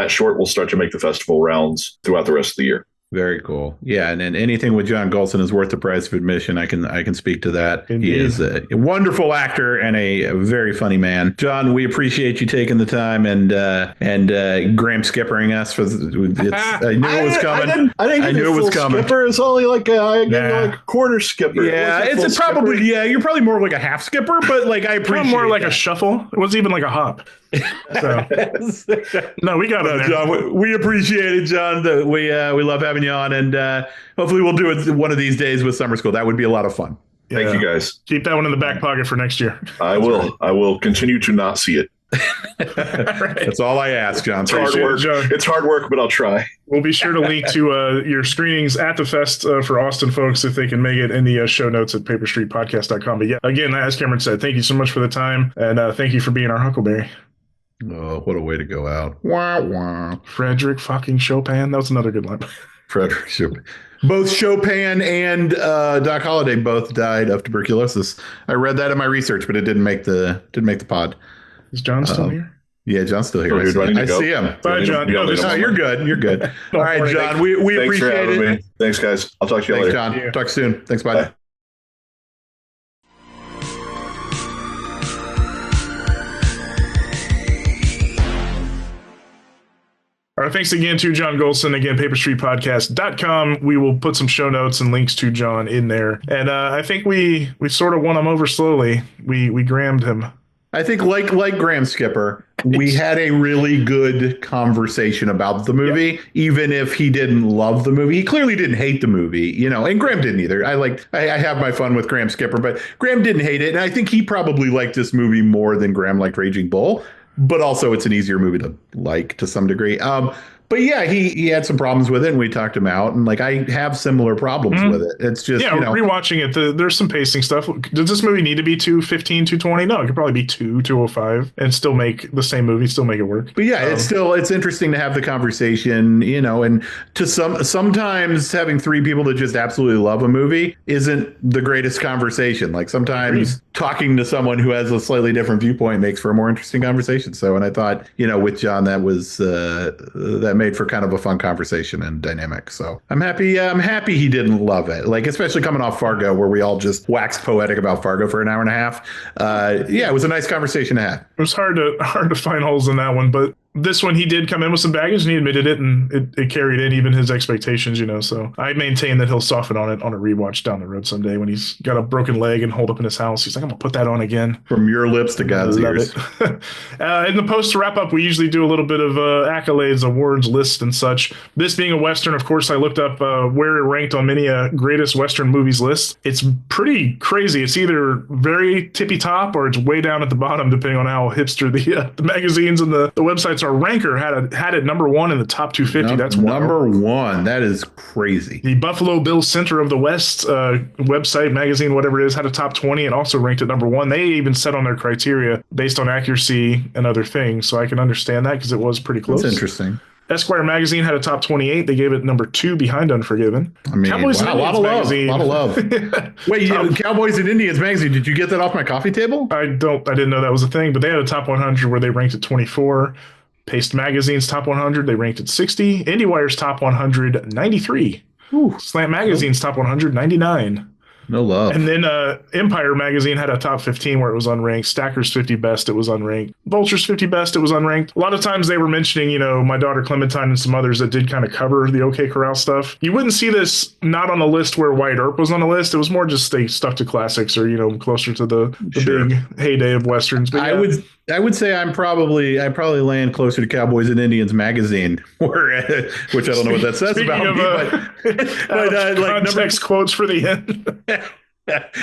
short will start to make the festival rounds throughout the rest of the year. Very cool. Yeah, and anything with John Gholson is worth the price of admission. I can speak to that. Indeed. He is a wonderful actor and a very funny man. John, we appreciate you taking the time and Graham skippering us for. I knew it was coming. I knew it was coming. Skipper is only like like a quarter skipper. Yeah, it's probably skipper. Yeah, you're probably more like a half skipper, but like I appreciate more like that. A shuffle. It wasn't even like a hop. So no, we got it, John. We appreciate it, John. We love having you on, and hopefully we'll do it one of these days with Summer School. That would be a lot of fun. Yeah. Thank you, guys. Keep that one in the back pocket for next year. I will. Right. I will continue to not see it. Right. That's all I ask, John. It's hard work. It's hard work, but I'll try. We'll be sure to link to your screenings at the fest for Austin folks if they can make it in the show notes at paperstreetpodcast.com. But yeah, again, as Cameron said, thank you so much for the time, and thank you for being our Huckleberry. Oh, what a way to go out. Wah, wah. Frederick fucking Chopin. That was another good line. Frederick Chopin. Both Chopin and Doc Holliday both died of tuberculosis. I read that in my research, but it didn't make the pod. Is John still here? Yeah, John's still here. I see him. Bye, John. No, you're good. You're good. All right, John. We appreciate it. Me. Thanks, guys. I'll talk to you later. Thanks, John. Talk soon. Thanks. Bye. All right, thanks again to John Gholson. Again, paperstreetpodcast.com. We will put some show notes and links to John in there. And I think we sort of won him over slowly. We Grammed him. I think like Graham Skipper, we had a really good conversation about the movie, even if he didn't love the movie. He clearly didn't hate the movie, and Graham didn't either. I have my fun with Graham Skipper, but Graham didn't hate it. And I think he probably liked this movie more than Graham liked Raging Bull. But also it's an easier movie to like to some degree. But yeah, he had some problems with it, and we talked him out. And like I have similar problems with it. It's just rewatching it. There's some pacing stuff. Does this movie need to be 215, 220? No, it could probably be 205 and still make the same movie, still make it work. But yeah, it's interesting to have the conversation, and to sometimes having 3 people that just absolutely love a movie isn't the greatest conversation. Like sometimes talking to someone who has a slightly different viewpoint makes for a more interesting conversation. So, and I thought, with John, that was that made for kind of a fun conversation and dynamic. So I'm happy he didn't love it. Like, especially coming off Fargo, where we all just waxed poetic about Fargo for an hour and a half. It was a nice conversation to have. It was hard to find holes in that one, but this one he did come in with some baggage and he admitted it, and it carried in even his expectations, so I maintain that he'll soften on it on a rewatch down the road someday when he's got a broken leg and holed up in his house. He's like, I'm gonna put that on again. From your lips to God's ears. In the post to wrap up, we usually do a little bit of accolades, awards, list, and such. This being a Western, of course, I looked up where it ranked on many greatest Western movies list. It's pretty crazy. It's either very tippy top or it's way down at the bottom, depending on how hipster the magazines and the websites are. Ranker had it number 1 in the top 250. That's number 1. That is crazy. The Buffalo Bill Center of the West website, magazine, whatever it is, had a top 20 and also ranked at number 1. They even set on their criteria based on accuracy and other things. So I can understand that because it was pretty close. That's interesting. Esquire magazine had a top 28. They gave it number 2 behind Unforgiven. I mean, Cowboys and wow, a lot Indians of love. A lot of love. Wait, Cowboys and Indians magazine. Did you get that off my coffee table? I didn't know that was a thing, but they had a top 100 where they ranked at 24. Paste Magazine's top 100, they ranked at 60. IndieWire's top 100, 93. Ooh. Slant Magazine's top 100, 99. No love. And then Empire Magazine had a top 15 where it was unranked. Stacker's 50 Best, it was unranked. Vulture's 50 Best, it was unranked. A lot of times they were mentioning, you know, My Daughter Clementine and some others that did kind of cover the OK Corral stuff. You wouldn't see this not on a list where Wyatt Earp was on a list. It was more just they stuck to classics or, you know, closer to the big heyday of Westerns. But yeah. I would say I probably land closer to Cowboys and Indians magazine, where, which I don't know what that says about me, but like context quotes for the end.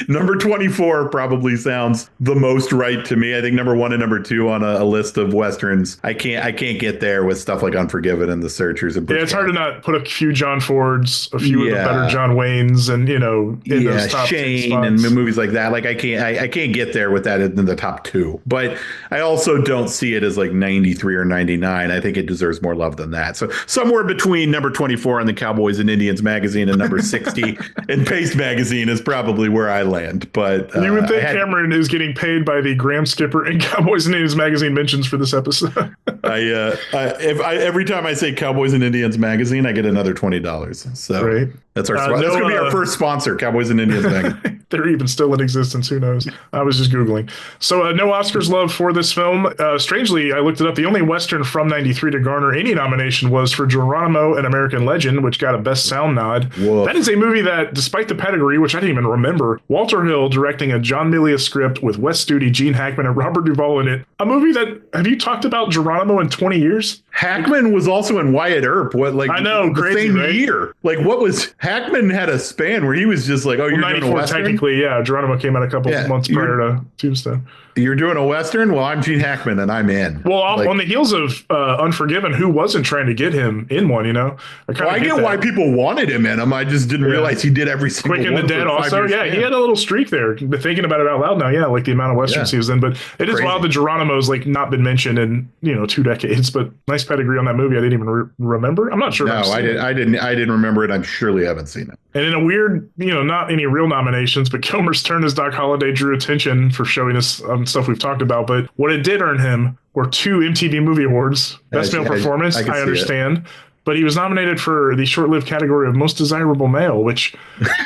Number 24 probably sounds the most right to me. I think number 1 and number 2 on a list of Westerns. I can't get there with stuff like Unforgiven and The Searchers. And it's hard to not put a few John Fords, a few of the better John Waynes, and you know, in those top Shane and movies like that. Like I can't get there with that in the top 2. But I also don't see it as like 93 or 99. I think it deserves more love than that. So somewhere between number 24 on the Cowboys and Indians magazine and number 60 in Paste magazine is probably where I land. But you would think Cameron is getting paid by the Graham Skipper and Cowboys and Indians magazine mentions for this episode. Every time I say Cowboys and Indians magazine, I get another $20. So right. That's our that's going to be our first sponsor, Cowboys and Indians magazine. They're even still in existence. Who knows? I was just Googling. So no Oscars love for this film. Strangely, I looked it up. The only Western from 93 to garner any nomination was for Geronimo, An American Legend, which got a Best Sound nod. Whoa. That is a movie that, despite the pedigree, which I didn't even remember, Walter Hill directing a John Milius script with Wes Studi, Gene Hackman, and Robert Duvall in it. A movie that, have you talked about Geronimo in 20 years? Hackman was also in Wyatt Earp. I know, the crazy, same right? year. Like, what was Hackman had a span where he was just like, oh, you're doing a Western? Technically, yeah. Geronimo came out a couple months prior to Tombstone. You're doing a Western? Well, I'm Gene Hackman, and I'm in. Well, on the heels of Unforgiven, who wasn't trying to get him in one, you know? I get why people wanted him in them. I just didn't realize he did every single one. Quick and the Dead also. Yeah, he had a little streak there. Thinking about it out loud now, yeah, like the amount of Westerns he was in. But it is wild that Geronimo's like not been mentioned in, 2 decades. But nice pedigree on that movie. I didn't even remember. I'm not sure. No, I didn't remember it. I surely haven't seen it. And in a weird, not any real nominations, but Kilmer's turn as Doc Holliday drew attention for showing us stuff we've talked about. But what it did earn him were 2 MTV Movie Awards. Best Male Performance, I understand. But he was nominated for the short-lived category of Most Desirable Male, which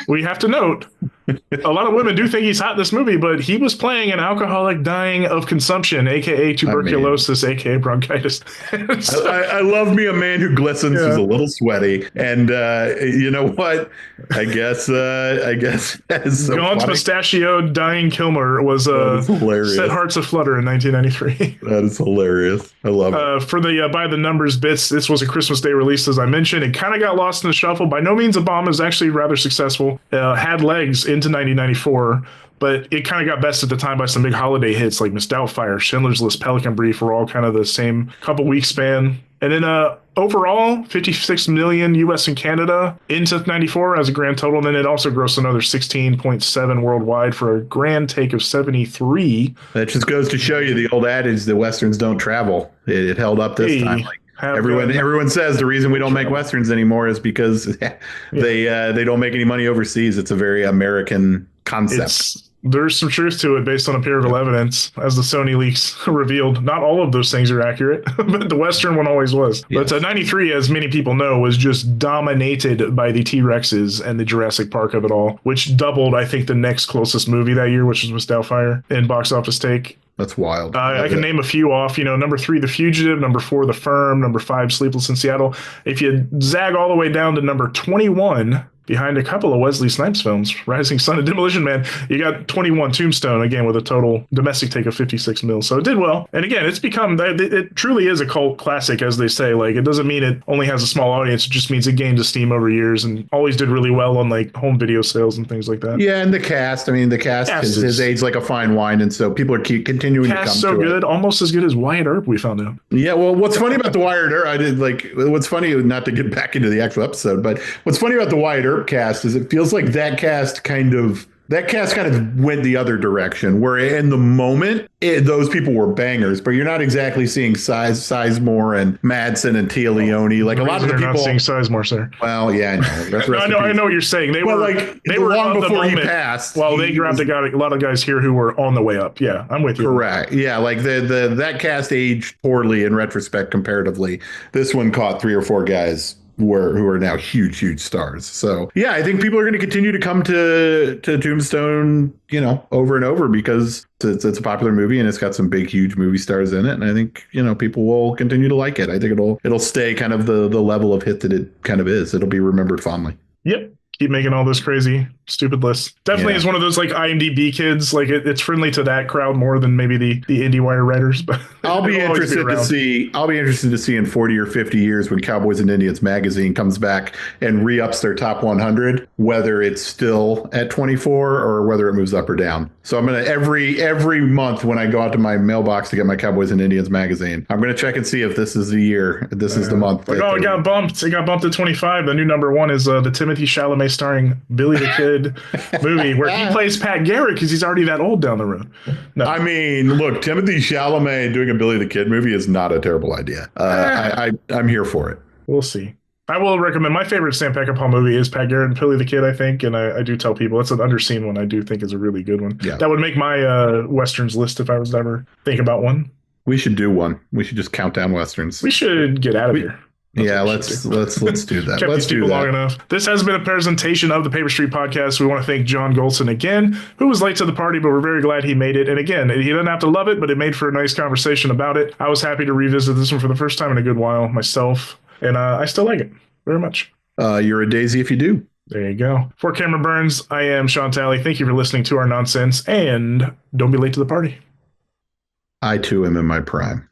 we have to note. A lot of women do think he's hot in this movie, but he was playing an alcoholic dying of consumption, a.k.a. tuberculosis, a.k.a. bronchitis. I love me a man who glistens, who's a little sweaty. And you know what? I guess that is so Gaunt, mustachioed, dying Kilmer was Set Hearts Aflutter in 1993. That is hilarious. I love it. For the by the numbers bits, this was a Christmas Day release, as I mentioned. It kind of got lost in the shuffle. By no means a bomb. It was actually rather successful. Had legs into 1994, but it kind of got bested at the time by some big holiday hits like Miss Doubtfire, Schindler's List, Pelican Brief were all kind of the same couple week span. And then overall, 56 million US and Canada into 94 as a grand total. And then it also grossed another 16.7 worldwide for a grand take of 73. That just goes to show you the old adage that Westerns don't travel. It held up this time. Like, everyone says the reason we don't make Westerns anymore is because they don't make any money overseas. It's a very American concept. There's some truth to it based on a period of evidence, as the Sony leaks revealed. Not all of those things are accurate, but the Western one always was. Yes. But 93, as many people know, was just dominated by the T-Rexes and the Jurassic Park of it all, which doubled, I think, the next closest movie that year, which was Miss Doubtfire, in box office take. That's wild. I can name a few off. Number 3, The Fugitive. Number 4, The Firm. Number 5, Sleepless in Seattle. If you zag all the way down to number 21, behind a couple of Wesley Snipes films, Rising Sun and Demolition Man, you got 21, Tombstone, again, with a total domestic take of 56 mil. So it did well. And again, it's become, it truly is a cult classic, as they say. Like, it doesn't mean it only has a small audience. It just means it gained steam over years and always did really well on like home video sales and things like that. Yeah, and the cast is aged like a fine wine. And so people are continuing to come to it. So good, almost as good as Wyatt Earp, we found out. Yeah, well, what's funny about the Wyatt Earp, what's funny, not to get back into the actual episode, but what's funny about the Wyatt Earp cast is it feels like that cast kind of That cast kind of went the other direction, where in the moment, those people were bangers, but you're not exactly seeing Sizemore and Madsen and Tia Leone. Like a lot of the people. Not seeing Sizemore, sir. Well, yeah, I know. No, I know what you're saying. They were long before he passed. Well, they grabbed a lot of guys here who were on the way up. Yeah, I'm with you. Correct. Yeah, like that cast aged poorly in retrospect comparatively. This one caught 3 or 4 guys who are now huge stars. So yeah, I think people are going to continue to come to Tombstone, over and over, because it's a popular movie and it's got some big, huge movie stars in it. And I think, people will continue to like it. I think it'll stay kind of the level of hit that it kind of is. It'll be remembered fondly. Yep. Keep making all this crazy, stupid lists. Definitely is one of those like IMDb kids. Like it's friendly to that crowd more than maybe the IndieWire writers. But I'll be interested to see in 40 or 50 years when Cowboys and Indians magazine comes back and re-ups their top 100, whether it's still at 24 or whether it moves up or down. So I'm gonna every month when I go out to my mailbox to get my Cowboys and Indians magazine, I'm gonna check and see if this is the year, this is the month. Like, it got bumped. It got bumped to 25. The new number 1 is the Timothy Chalamet starring Billy the Kid movie, where he plays Pat Garrett because he's already that old down the road. No. I mean, look, Timothy Chalamet doing a Billy the Kid movie is not a terrible idea. I'm here for it. We'll see. I will recommend, my favorite Sam Peckinpah movie is Pat Garrett and Billy the Kid, I think, and I do tell people it's an underseen one. I do think is a really good one. Yeah. That would make my Westerns list if I was to ever think about one. We should do one. We should just count down Westerns. We should get out of here. Let's do that. Kept let's these people long enough. This has been a presentation of the Paper Street Podcast. We want to thank John Gholson again, who was late to the party, but we're very glad he made it. And again, he didn't have to love it, but it made for a nice conversation about it. I was happy to revisit this one for the first time in a good while myself, and I still like it very much. You're a daisy if you do. There you go. For Camera Burns, I am Shawn Talley. Thank you for listening to our nonsense, and don't be late to the party. I too am in my prime.